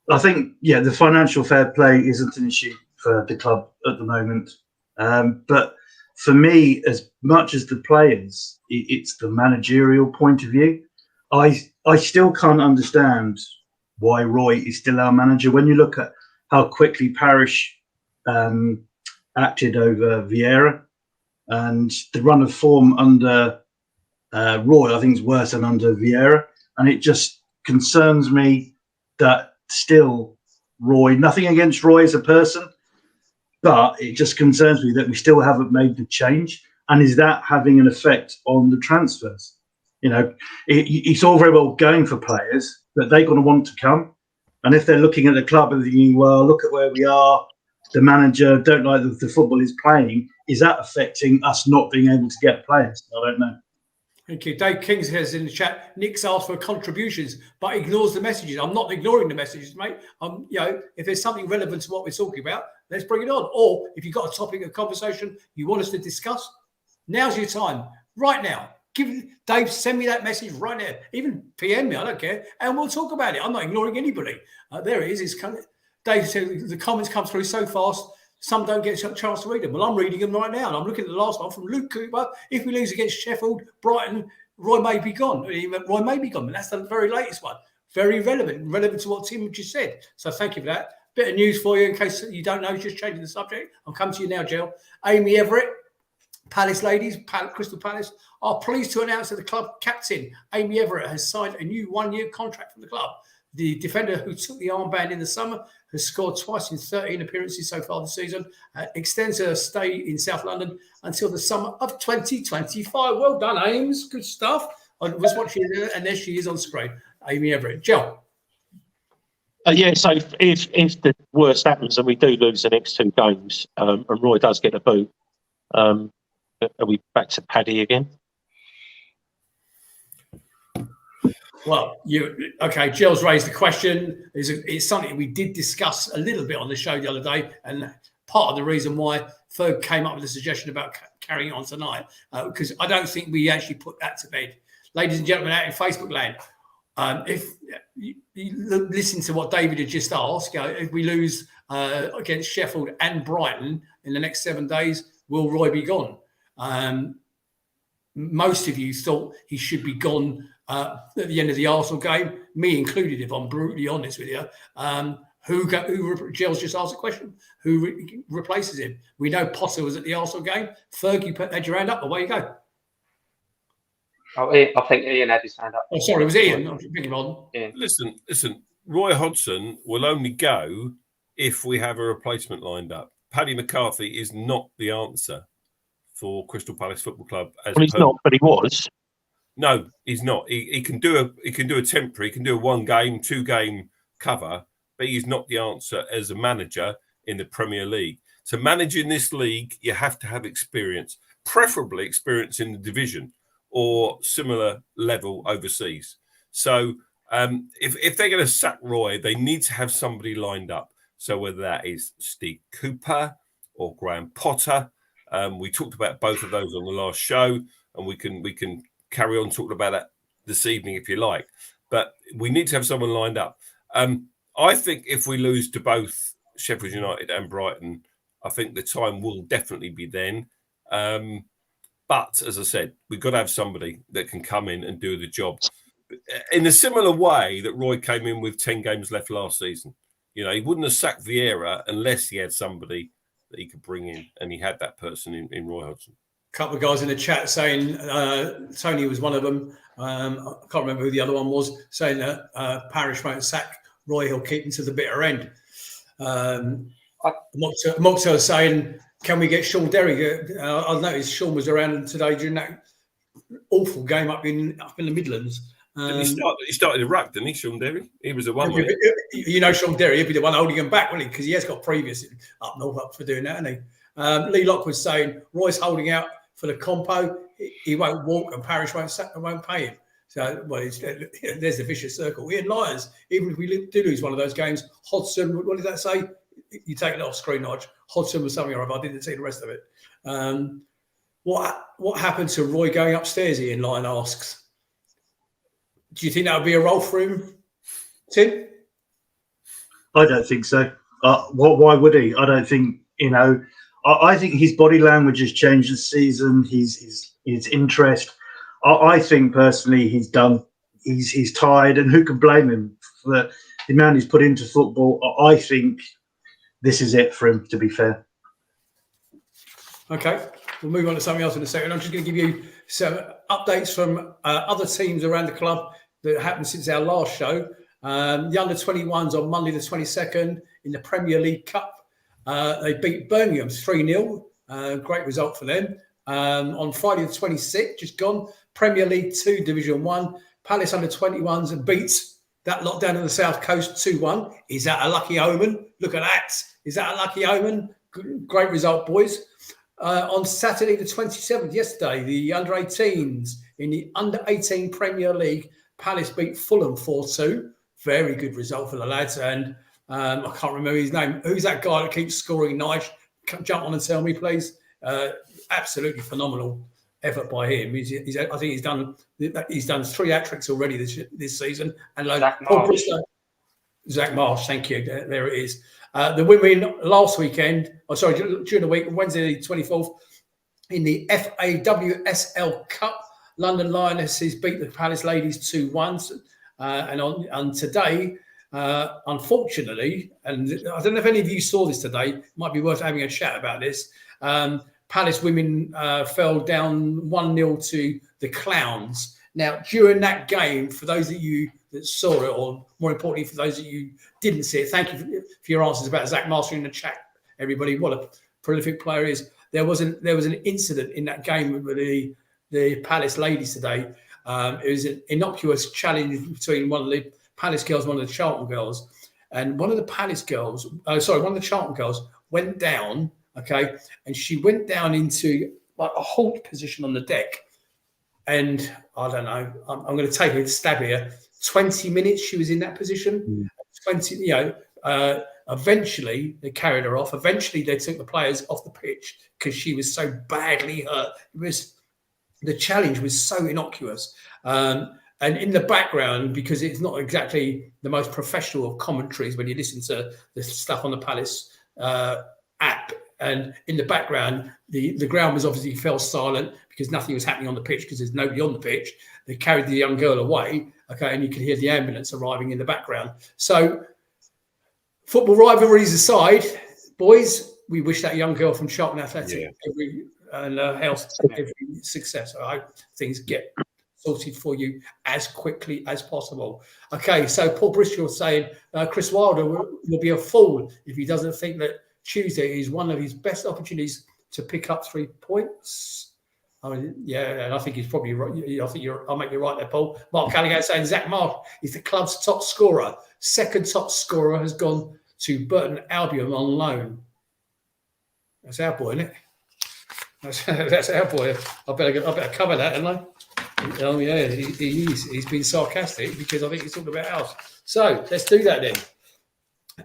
I think, the financial fair play isn't an issue for the club at the moment. But for me, as much as the players, it's the managerial point of view. I still can't understand why Roy is still our manager. When you look at how quickly Parish acted over Vieira, and the run of form under Roy, I think, is worse than under Vieira. And it just concerns me that still Roy, nothing against Roy as a person, but it just concerns me that we still haven't made the change. And is that having an effect on the transfers? You know, it's all very well going for players, but they're going to want to come. And if they're looking at the club and thinking, well, look at where we are, the manager don't like the football is playing, is that affecting us not being able to get players? I don't know. Thank you. Dave King says in the chat, Nick's asked for contributions, but ignores the messages. I'm not ignoring the messages, mate. You know, if there's something relevant to what we're talking about, let's bring it on. Or if you've got a topic of conversation you want us to discuss, now's your time. Right now. Dave, send me that message right now. Even PM me, I don't care. And we'll talk about it. I'm not ignoring anybody. There it is. It's kind of Dave said the comments come through so fast, some don't get a chance to read them. Well, I'm reading them right now, and I'm looking at the last one from Luke Cooper. If we lose against Sheffield, Brighton, Roy may be gone. Roy may be gone, but that's the very latest one. Very relevant to what Tim just said. So thank you for that. Bit of news for you in case you don't know, just changing the subject. I'll come to you now, Jill. Amy Everett, Palace ladies, Crystal Palace, are pleased to announce that the club captain, Amy Everett, has signed a new one-year contract from the club. The defender who took the armband in the summer has scored twice in 13 appearances so far this season, extends her stay in South London until the summer of 2025. Well done, Ames. Good stuff. I was watching her, and there she is on screen, Amy Everett. Jill. Yeah, so if the worst happens and we do lose the next 2 games, and Roy does get a boot, are we back to Paddy again? Well, Jill's raised the question. It's something we did discuss a little bit on the show the other day, and part of the reason why Ferg came up with a suggestion about carrying on tonight, because I don't think we actually put that to bed. Ladies and gentlemen out in Facebook land, if you listen to what David had just asked, if we lose against Sheffield and Brighton in the next 7 days, will Roy be gone? Most of you thought he should be gone at the end of the Arsenal game, me included, if I'm brutally honest with you. Gilles just asked a question. Who replaces him? We know Potter was at the Arsenal game. Ferg, you had your hand up. Away you go. Oh, I think Ian had his hand up. Oh, sorry, it was Ian. I'm picking on. Yeah. Listen. Roy Hodgson will only go if we have a replacement lined up. Paddy McCarthy is not the answer for Crystal Palace Football Club. Well, he's not, but he was. No, he's not. He can do a temporary, he can do a 1 game, 2 game cover, but he's not the answer as a manager in the Premier League. To manage in this league, you have to have experience, preferably experience in the division or similar level overseas. So if they're going to sack Roy, they need to have somebody lined up. So whether that is Steve Cooper or Graham Potter, we talked about both of those on the last show, and we can carry on talking about that this evening if you like. But we need to have someone lined up. I think if we lose to both Sheffield United and Brighton, I think the time will definitely be then. But as I said, we've got to have somebody that can come in and do the job in a similar way that Roy came in with 10 games left last season. You know, he wouldn't have sacked Vieira unless he had somebody that he could bring in, and he had that person in Roy Hodgson. A couple of guys in the chat saying Tony was one of them. I can't remember who the other one was, saying that Parish won't sack Roy, he'll keep him to the bitter end. Moxel saying, can we get Sean Derry? I noticed Sean was around today during that awful game up in the Midlands. He started a ruck, didn't he, Sean Derry? He was the one. You know, Sean Derry, he'd be the one holding him back, wouldn't he? Because he has got previous up north up for doing that, hasn't he? Lee Locke was saying Roy's holding out for the compo. He won't walk, and Parish won't pay him. So, well, there's the vicious circle. Ian Lyons, even if we do lose one of those games, Hodgson, what did that say? You take it off screen, Nodge. Hodgson was something or other. I didn't see the rest of it. What happened to Roy going upstairs, Ian Lyon asks. Do you think that would be a role for him, Tim? I don't think so. Why would he? I don't think, I think his body language has changed this season. His interest. I think personally he's done. He's tired, and who can blame him for the amount he's put into football? I think this is it for him, to be fair. Okay, we'll move on to something else in a second. I'm just going to give you some updates from other teams around the club that happened since our last show. The under-21s on Monday the 22nd in the Premier League Cup. They beat Birmingham 3-0. Great result for them. On Friday the 26th, just gone, Premier League 2, Division 1, Palace under-21s and beats that lot down on the South Coast 2-1. Is that a lucky omen? Look at that. Is that a lucky omen? Great result, boys. On Saturday the 27th, yesterday, the under-18s in the under-18 Premier League, Palace beat Fulham 4-2. Very good result for the lads. And I can't remember his name. Who's that guy that keeps scoring nice? Jump on and tell me, please. Absolutely phenomenal effort by him. I think he's done 3 hat-tricks already this season. And Paul Bristow. Zach Marsh, thank you. There it is. The women last weekend, during the week, Wednesday the 24th, in the FAWSL Cup, London Lionesses beat the Palace Ladies 2-1. And today, unfortunately, and I don't know if any of you saw this today, it might be worth having a chat about this. Palace women fell down 1-0 to the Clowns. Now, during that game, for those of you that saw it, or more importantly, for those of you who didn't see it, thank you for your answers about Zach Master in the chat, everybody. What a prolific player he is. There was an incident in that game with the Palace ladies today. It was an innocuous challenge between one of the Palace girls and one of the Charlton girls. And one of the Charlton girls went down, okay, and she went down into like a halt position on the deck. And I don't know, I'm going to take a stab here. 20 minutes she was in that position. 20, eventually they carried her off. Eventually they took the players off the pitch because she was so badly hurt. The challenge was so innocuous. And in the background, because it's not exactly the most professional of commentaries when you listen to the stuff on the Palace app, and in the background, the ground was obviously fell silent because nothing was happening on the pitch because there's nobody on the pitch. They carried the young girl away, okay, and you could hear the ambulance arriving in the background. So, football rivalries aside, boys, we wish that young girl from Charlton Athletic every success. I hope things get sorted for you as quickly as possible. Okay, so Paul Bristol saying Chris Wilder will be a fool if he doesn't think that Tuesday is one of his best opportunities to pick up 3 points. I mean, yeah, and I think he's probably right. I think I'll make you right there, Paul. Mark Callaghan saying Zach Marsh is the club's top scorer. Second top scorer has gone to Burton Albion on loan. That's our boy, isn't it? That's our boy. I better cover that, haven't I? Oh yeah, he's been sarcastic because I think he's talking about ours. So let's do that then.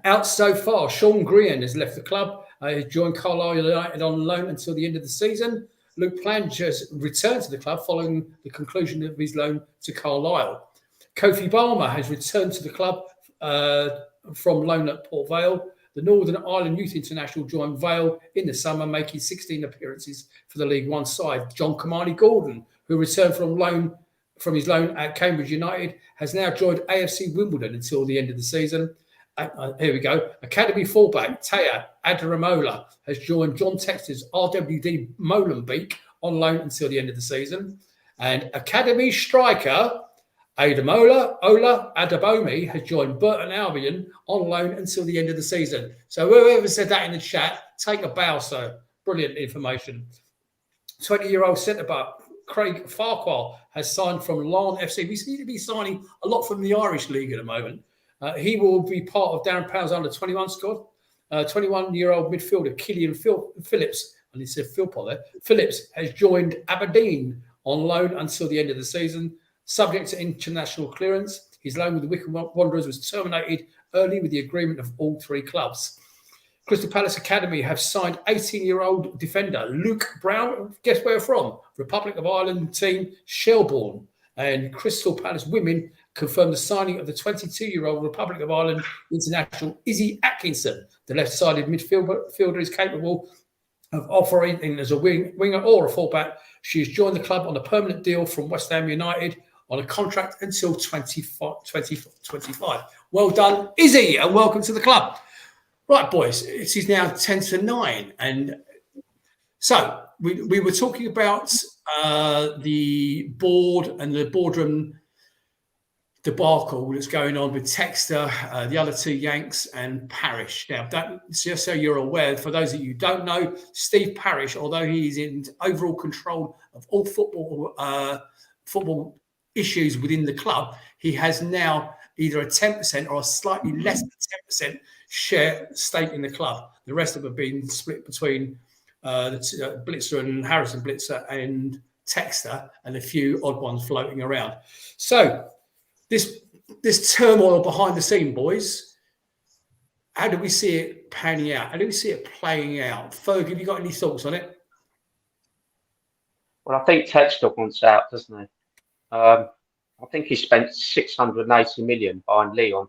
Out so far, Sean Green has left the club. He joined Carlisle United on loan until the end of the season. Luke Plange has returned to the club following the conclusion of his loan to Carlisle. Kofi Balmer has returned to the club from loan at Port Vale. The Northern Ireland Youth International joined Vale in the summer, making 16 appearances for the League One side. John Kamani Gordon, who returned from his loan at Cambridge United, has now joined AFC Wimbledon until the end of the season. Here we go. Academy fullback Taya Adaramola has joined John Textor's RWD Molenbeek on loan until the end of the season. And Academy striker Ola Adabomi has joined Burton Albion on loan until the end of the season. So whoever said that in the chat, take a bow, sir. Brilliant information. 20-year-old centre-back Craig Farquhar has signed from Larne FC. We seem to be signing a lot from the Irish League at the moment. He will be part of Darren Pound's under-21 squad. 21-year-old midfielder Killian Phillips, and he said Philpot there, Phillips has joined Aberdeen on loan until the end of the season. Subject to international clearance, his loan with the Wycombe Wanderers was terminated early with the agreement of all three clubs. Crystal Palace Academy have signed 18-year-old defender Luke Brown. Guess where from? Republic of Ireland team Shelbourne. And Crystal Palace women confirmed the signing of the 22-year-old Republic of Ireland international Izzy Atkinson. The left-sided midfielder is capable of operating as a winger or a fullback. She has joined the club on a permanent deal from West Ham United on a contract until 2025. Well done, Izzy, and welcome to the club. Right, boys, it is now 10-9. And so we were talking about the board and the boardroom debacle that's going on with Textor, the other two Yanks, and Parrish. Now, just so you're aware, for those of you who don't know, Steve Parrish, although he is in overall control of all football issues within the club, he has now either a 10% or a slightly less than 10% share stake in the club. The rest of them have been split between Blitzer and Harrison Blitzer and Textor, and a few odd ones floating around. So this turmoil behind the scene, boys, how do we see it panning out? How do we see it playing out? Ferg, have you got any thoughts on it? Well, I think Textor wants out, doesn't he? I think he spent 680 million buying Leon.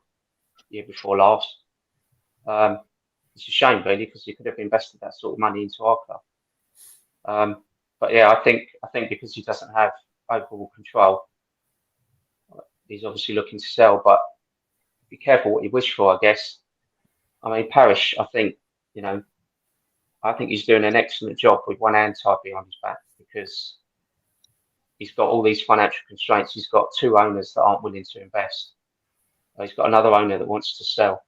year before last. It's a shame, really, because he could have invested that sort of money into our club. But yeah, I think because he doesn't have overall control, he's obviously looking to sell. But be careful what you wish for, I guess. I mean, Parish, I think he's doing an excellent job with one hand tied behind his back, because he's got all these financial constraints. He's got two owners that aren't willing to invest. He's got another owner that wants to sell.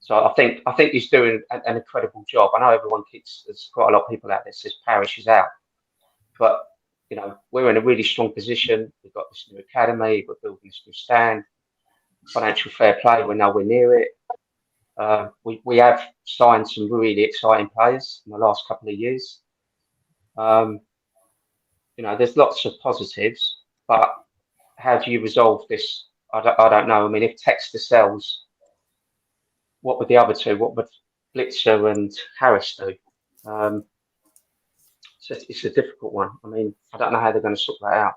So I think he's doing an incredible job. I know there's quite a lot of people out there that says Parish is out, but we're in a really strong position. We've got this new academy. We're building this new stand. Financial fair play. We're nowhere near it. We have signed some really exciting players in the last couple of years. There's lots of positives, but how do you resolve this? I don't know. I mean, if Texter sells, what would the other two? What would Blitzer and Harris do? It's a difficult one. I mean, I don't know how they're going to sort that out.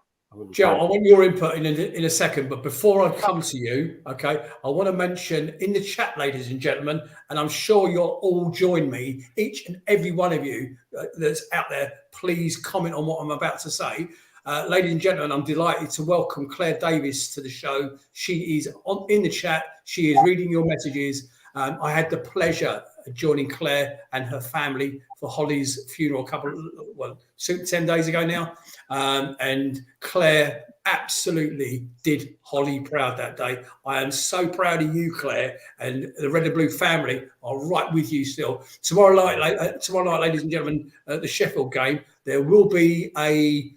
Joe, I want your input in a second, but before I come to you, okay, I want to mention in the chat, ladies and gentlemen, and I'm sure you'll all join me, each and every one of you that's out there, please comment on what I'm about to say. Ladies and gentlemen, I'm delighted to welcome Claire Davis to the show. She is in the chat. She is reading your messages. I had the pleasure of joining Claire and her family for Holly's funeral 10 days ago now. And Claire absolutely did Holly proud that day. I am so proud of you, Claire, and the Red and Blue family are right with you still. Tomorrow night, ladies and gentlemen, at the Sheffield game, there will be a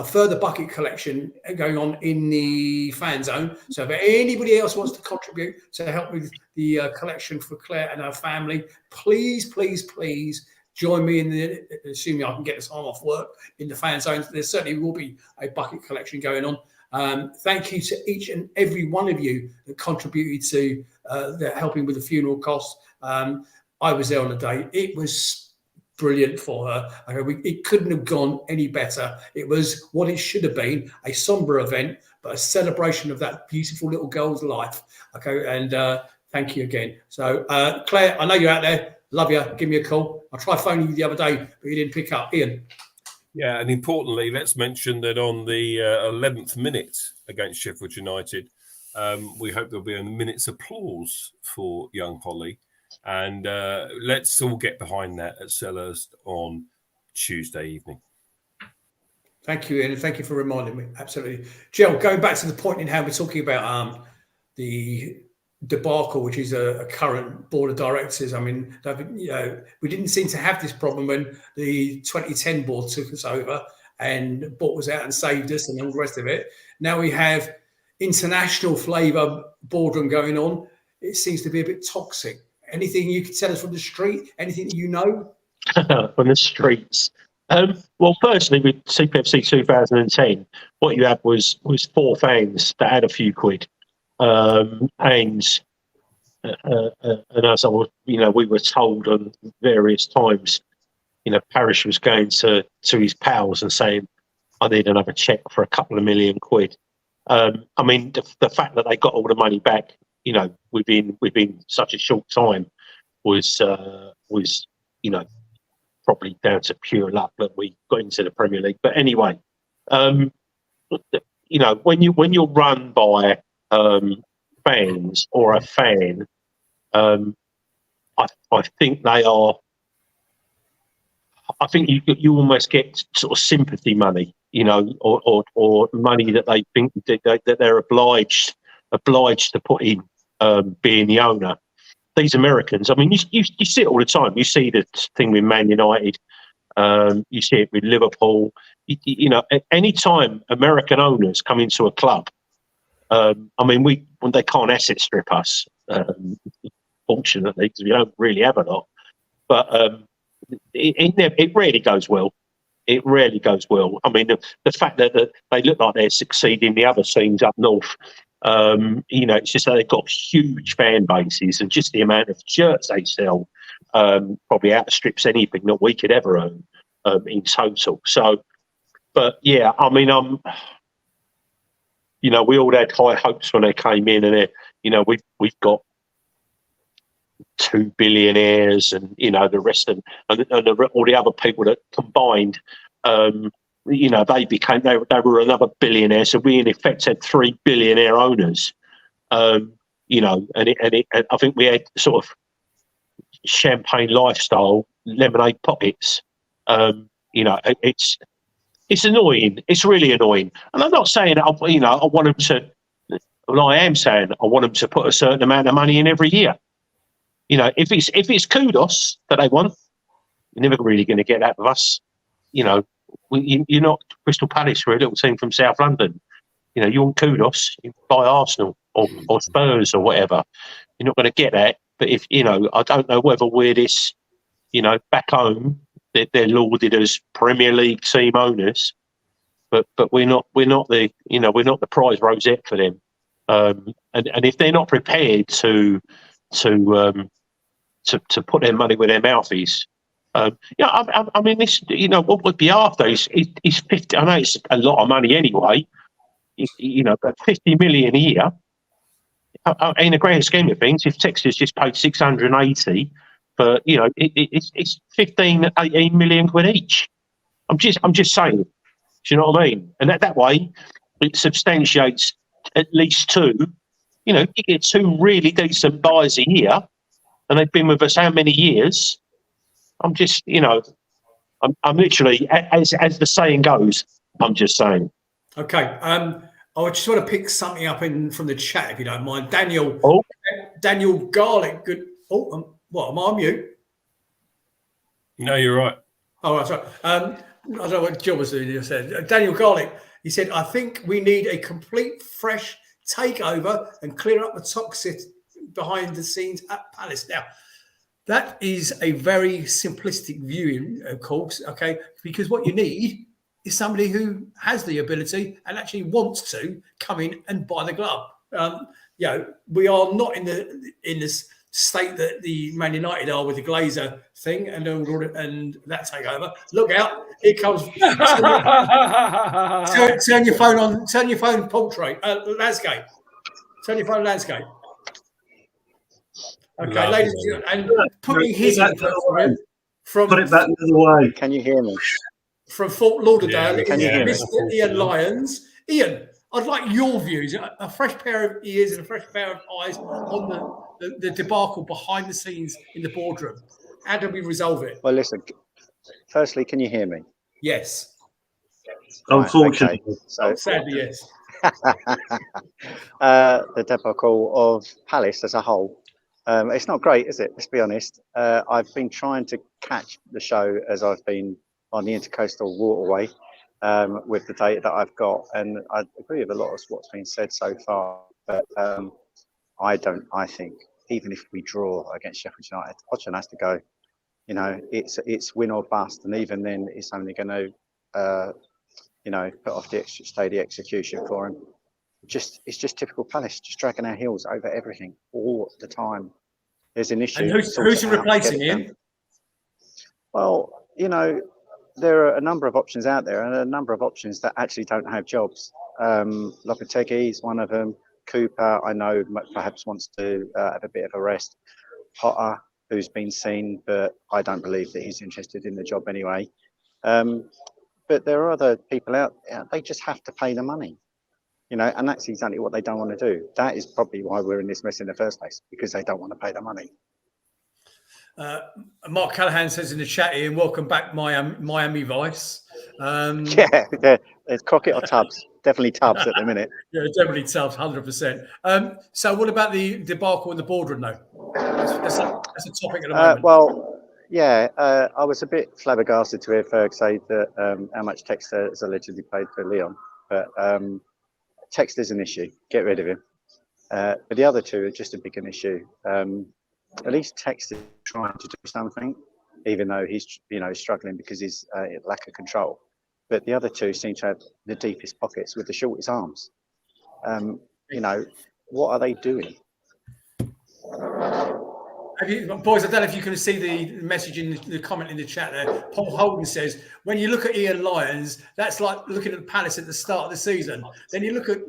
further bucket collection going on in the fan zone. So if anybody else wants to contribute to help with the collection for Claire and her family, please join me in assuming I can get the time off work, in the fan zone. There certainly will be a bucket collection going on. Thank you to each and every one of you that contributed to helping with the funeral costs. I was there on the day. It was brilliant for her. It couldn't have gone any better. It was what it should have been, a somber event, but a celebration of that beautiful little girl's life. Okay, and thank you again. So, Claire, I know you're out there. Love you. Give me a call. I tried phoning you the other day, but you didn't pick up. Ian. Yeah, and importantly, let's mention that on the 11th minute against Sheffield United, we hope there'll be a minute's applause for young Holly. And let's all get behind that at Selhurst on Tuesday evening. Thank you, Ian, and thank you for reminding me. Absolutely. Jill, going back to the point in how we're talking about the debacle, which is a current board of directors. I mean, we didn't seem to have this problem when the 2010 board took us over and bought us out and saved us and all the rest of it. Now we have international flavour boardroom going on. It seems to be a bit toxic. Anything you can tell us from the street? Anything that you know? From the streets. Well, personally, with CPFC 2010, what you had was 4 fans that had a few quid. And as I was, we were told on various times, Parish was going to his pals and saying, I need another cheque for a couple of million quid. I mean, the fact that they got all the money back, within such a short time was probably down to pure luck that we got into the Premier League. But anyway, when you're run by fans or a fan, I think they are. I think you almost get sort of sympathy money, or money that they think that they're obliged to put in, being the owner. These Americans, I mean, you see it all the time. You see the thing with Man United. You see it with Liverpool. Any time American owners come into a club, I mean, when they can't asset strip us, fortunately, because we don't really have a lot. But it rarely goes well. It rarely goes well. I mean, the fact that they look like they're succeeding the other teams up north. It's just that they've got huge fan bases, and just the amount of shirts they sell probably outstrips anything that we could ever own in total. So, but yeah, I mean, you know, we all had high hopes when they came in, and you know, we've got 2 billionaires, and you know, the rest of all the other people that combined, you know, they were another billionaire. So we in effect had 3 billionaire owners, you know, and I think we had sort of champagne lifestyle, lemonade pockets. You know, it's annoying. It's really annoying. And I'm not saying I want them to. Well, I am saying I want them to put a certain amount of money in every year. You know, if it's kudos that they want, you're never really going to get that with us. You know, you're not Crystal Palace. We're a little team from South London. You know, you want kudos, you buy Arsenal or Spurs or whatever. You're not going to get that. But if, you know, I don't know whether we're this, you know, back home, they're lauded as Premier League team owners, but we're not the, you know, we're not the prize rosette for them. And if they're not prepared to put their money where their mouth is, yeah, I mean, this, you know, what would be after is 50. I know it's a lot of money anyway, you know, but 50 million a year. In the grand scheme of things, if Texas just paid 680 for, you know, it's 15, 18 million quid each. I'm just saying. Do you know what I mean? And that way, it substantiates at least 2. You know, you get 2 really decent buys a year, and they've been with us how many years? I'm just, you know, I'm literally, as the saying goes, I'm just saying. Okay. I just want to pick something up from the chat, if you don't mind. Daniel Garlic. Good. Oh, what? Am I on mute? No, you're right. Oh, that's right. I don't know what Jill was doing. You said Daniel Garlic. He said, "I think we need a complete fresh takeover and clear up the toxic behind the scenes at Palace." Now, that is a very simplistic view, of course. Okay, because what you need is somebody who has the ability and actually wants to come in and buy the club. You know, we are not in this state that the Man United are with the Glazer thing and that takeover. Look out! Here comes. Turn your phone on. Turn your phone portrait landscape. Turn your phone landscape. Okay, Lovely. ladies and gentlemen, and putting his input from Put it back the other way. Can you hear me? From Fort Lauderdale, Yeah, can you hear me? Mr. Ian Lyons. Ian, I'd like your views, a fresh pair of ears and a fresh pair of eyes on the debacle behind the scenes in the boardroom. How do we resolve it? Well, listen. Firstly, can you hear me? Yes. Unfortunately. Okay. So Sadly, yes. the debacle of Palace as a whole. It's not great, is it? Let's be honest. I've been trying to catch the show as I've been on the intercoastal waterway with the data that I've got, and I agree with a lot of what's been said so far. But I think even if we draw against Sheffield United, Hodgson has to go. You know, it's win or bust, and even then, it's only going to you know, put off the execution for him. It's just typical Palace, just dragging our heels over everything all the time. There's an issue. And who's replacing him? Well, you know, there are a number of options out there, and a number of options that actually don't have jobs. Lopetegui is one of them. Cooper, I know, perhaps wants to have a bit of a rest. Potter, who's been seen, but I don't believe that he's interested in the job anyway. But there are other people out there. They just have to pay the money, you know, and that's exactly what they don't want to do. That is probably why we're in this mess in the first place, because they don't want to pay the money. Mark Callahan says in the chat, Ian, welcome back, Miami Vice. Yeah, it's Crockett or Tubbs. Definitely Tubbs at the minute. Yeah, definitely Tubbs, 100%. So what about the debacle in the boardroom, though? That's a topic at the moment. Well, yeah, I was a bit flabbergasted to hear Ferg say that how much Textor has allegedly paid for Leon. But Textor's an issue. Get rid of him. But the other two are just a bigger issue. At least Textor is trying to do something, even though he's, you know, struggling because he's lack of control. But the other two seem to have the deepest pockets with the shortest arms. You know, what are they doing? Boys, I don't know if you can see the message in the comment in the chat there. Paul Holden says, when you look at Ian Lyons, that's like looking at Palace at the start of the season. Then you look at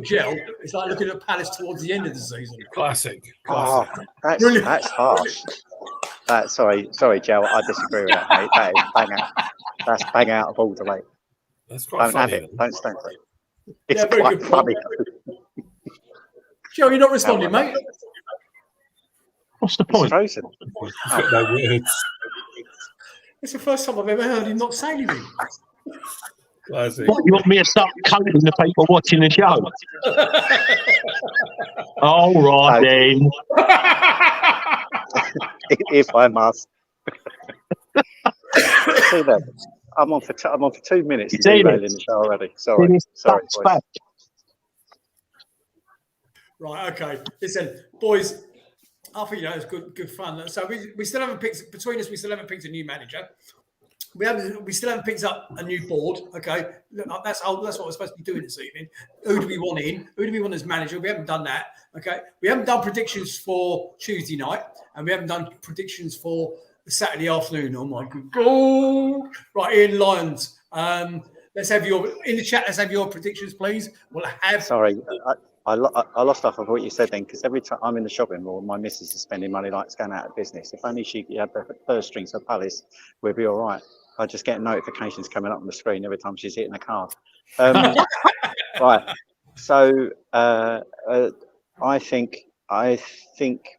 Gel, it's like looking at Palace towards the end of the season. Classic. Oh, that's harsh. Sorry, Joe. I disagree with that, mate. That is bang out. That's bang out of order, mate. That's quite Don't funny. have it. Don't stand for it. It's very quite good funny. Joe, you're not responding, mate. What's the It's point? frozen. No words. It's the first time I've ever heard him not say anything. Classic. What, you want me to start coaching the people watching the show? All right, then. If I must. See that? I'm on for 2 minutes. It's derailing the show already. Sorry, boys. Right, okay. Listen, boys, I think it's good fun. So we still haven't picked between us. We still haven't picked a new manager. We still haven't picked up a new board. Okay, that's what we're supposed to be doing this evening. Who do we want in? Who do we want as manager? We haven't done that. Okay, we haven't done predictions for Tuesday night, and we haven't done predictions for the Saturday afternoon. Oh my God! Right, Ian Lyons. Let's have your in the chat. Let's have your predictions, please. We'll have. Sorry, I lost off of what you said then, because every time I'm in the shopping mall, my missus is spending money like it's going out of business. If only she had the purse strings of Palace, we'd be all right. I just get notifications coming up on the screen every time she's hitting a card. Right. So I think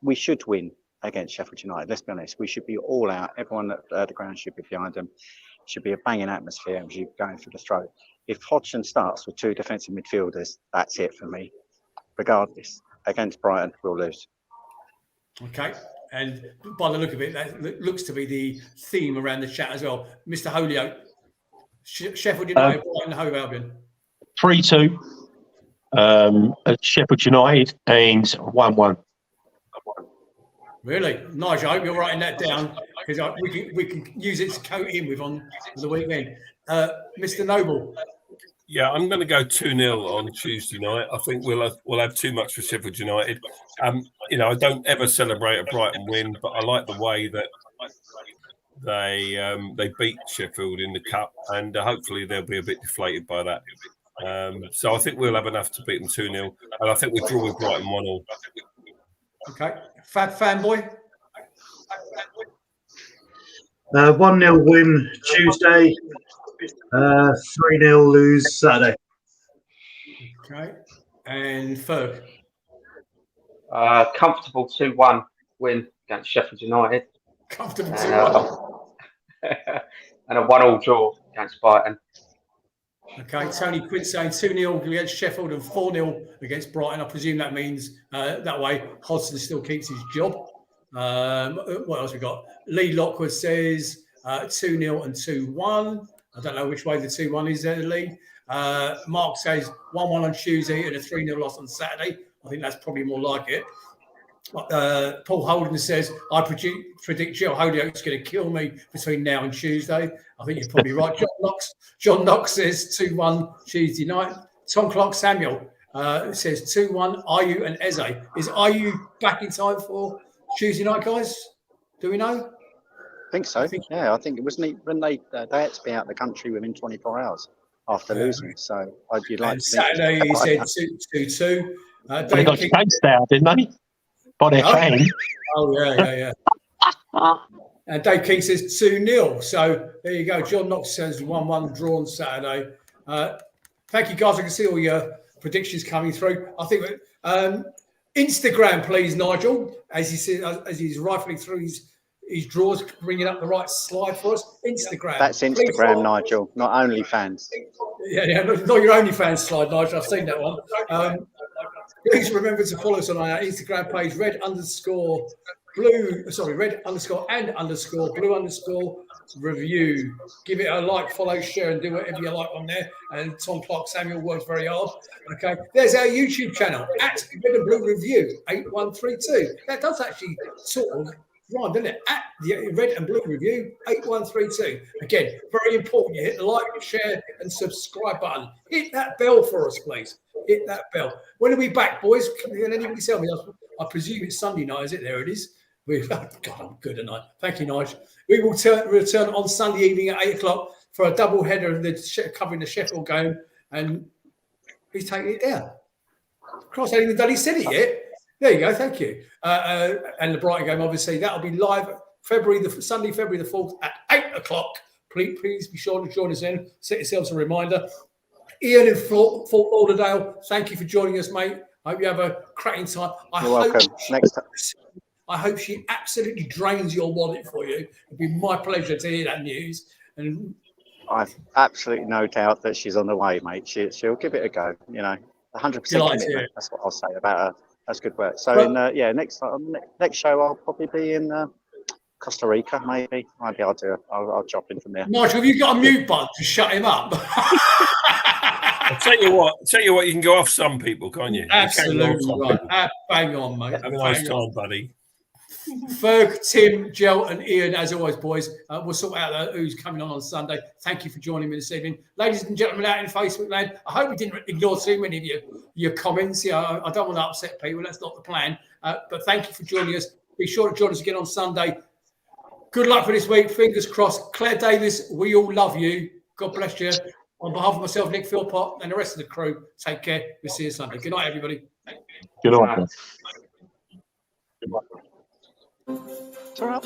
we should win against Sheffield United. Let's be honest. We should be all out. Everyone at the ground should be behind them. Should be a banging atmosphere and should be going for the throat. If Hodgson starts with 2 defensive midfielders, that's it for me. Regardless, against Brighton, we'll lose. Okay. And by the look of it, that looks to be the theme around the chat as well. Mr. Holyoke, Sheffield United, Brighton, Hove Albion. 3-2 at Sheffield United and 1-1. Really? Nice. I hope you're writing that down because we can use it to coat in with on the weekend. Mr. Noble. Yeah, I'm going to go 2-0 on Tuesday night. I think we'll have too much for Sheffield United. I don't ever celebrate a Brighton win, but I like the way that they beat Sheffield in the cup, and hopefully they'll be a bit deflated by that. So I think we'll have enough to beat them 2-0, and I think we'll draw with Brighton 1-1. Okay, Fab fanboy. 1-0 win Tuesday. 3-0 lose Saturday. Okay, and Ferg. Comfortable 2-1 win against Sheffield United. Comfortable 2-1. And a 1-1 draw against Brighton. Okay, Tony Quinn saying 2-0 against Sheffield and 4-0 against Brighton. I presume that means that way Hodgson still keeps his job. What else we got? Lee Lockwood says 2-0 and 2-1. I don't know which way the 2-1 is there, Lee. Mark says 1-1 on Tuesday and a 3-0 loss on Saturday. I think that's probably more like it. Paul Holden says, I predict Joe Holyoke's going to kill me between now and Tuesday. I think you're probably right. John Knox says 2-1 Tuesday night. Tom Clark Samuel says 2-1 Ayew and Eze. Is Ayew back in time for Tuesday night, guys? Do we know? I think so. I think it wasn't when they had to be out of the country within 24 hours after losing. So you'd like and to Saturday he said 2-2. They got chased out, didn't they? By their fan. Oh yeah. And Dave Keith says 2-0. So there you go. John Knox says 1-1 draw on Saturday. Thank you, guys. I can see all your predictions coming through. I think Instagram, please, Nigel, as he's rifling through his drawers, bringing up the right slide for us. Instagram. That's Instagram, Nigel, not OnlyFans. Yeah, not your OnlyFans slide, Nigel. I've seen that one. Please remember to follow us on our Instagram page, red_blue_and_blue_review. Give it a like, follow, share, and do whatever you like on there. And Tom Clark Samuel works very hard. Okay, there's our YouTube channel at Red and Blue Review 8132. That does actually sort of rhyme, doesn't it? At the Red and Blue Review 8132. Again, very important. You hit the like, share, and subscribe button. Hit that bell for us, please. Hit that bell. When are we back, boys? Can anybody tell me? I presume it's Sunday night, is it? There it is. God, I'm good tonight. Thank you, Nige. We will return on Sunday evening at 8 o'clock for a double header of covering the Sheffield game, and he's taking it down. Cross, hasn't even done his city yet. There you go. Thank you. And the Brighton game, obviously, that'll be live Sunday, February the 4th at 8 o'clock. Please be sure to join us in. Set yourselves a reminder. Ian in Fort Lauderdale, thank you for joining us, mate. I hope you have a cracking time. You're welcome. Next time. I hope she absolutely drains your wallet for you. It'd be my pleasure to hear that news. And I've absolutely no doubt that she's on the way, mate. She'll give it a go. 100% commitment. That's what I'll say about her. That's good work. So, next show I'll probably be in Costa Rica. Maybe I'll drop in from there. Nigel, have you got a mute button to shut him up? I'll tell you what, you can go off some people, can't you? Absolutely right. Bang on, mate. Have a nice time, buddy. Ferg, Tim, Joe, and Ian, as always, boys, we'll sort out who's coming on Sunday. Thank you for joining me this evening. Ladies and gentlemen out in Facebook land, I hope we didn't ignore too many of your comments. I don't want to upset people. That's not the plan. But thank you for joining us. Be sure to join us again on Sunday. Good luck for this week. Fingers crossed. Claire Davis, we all love you. God bless you. On behalf of myself, Nick Philpott, and the rest of the crew, take care. We'll see you Sunday. Good night, everybody. Good night. It's all right.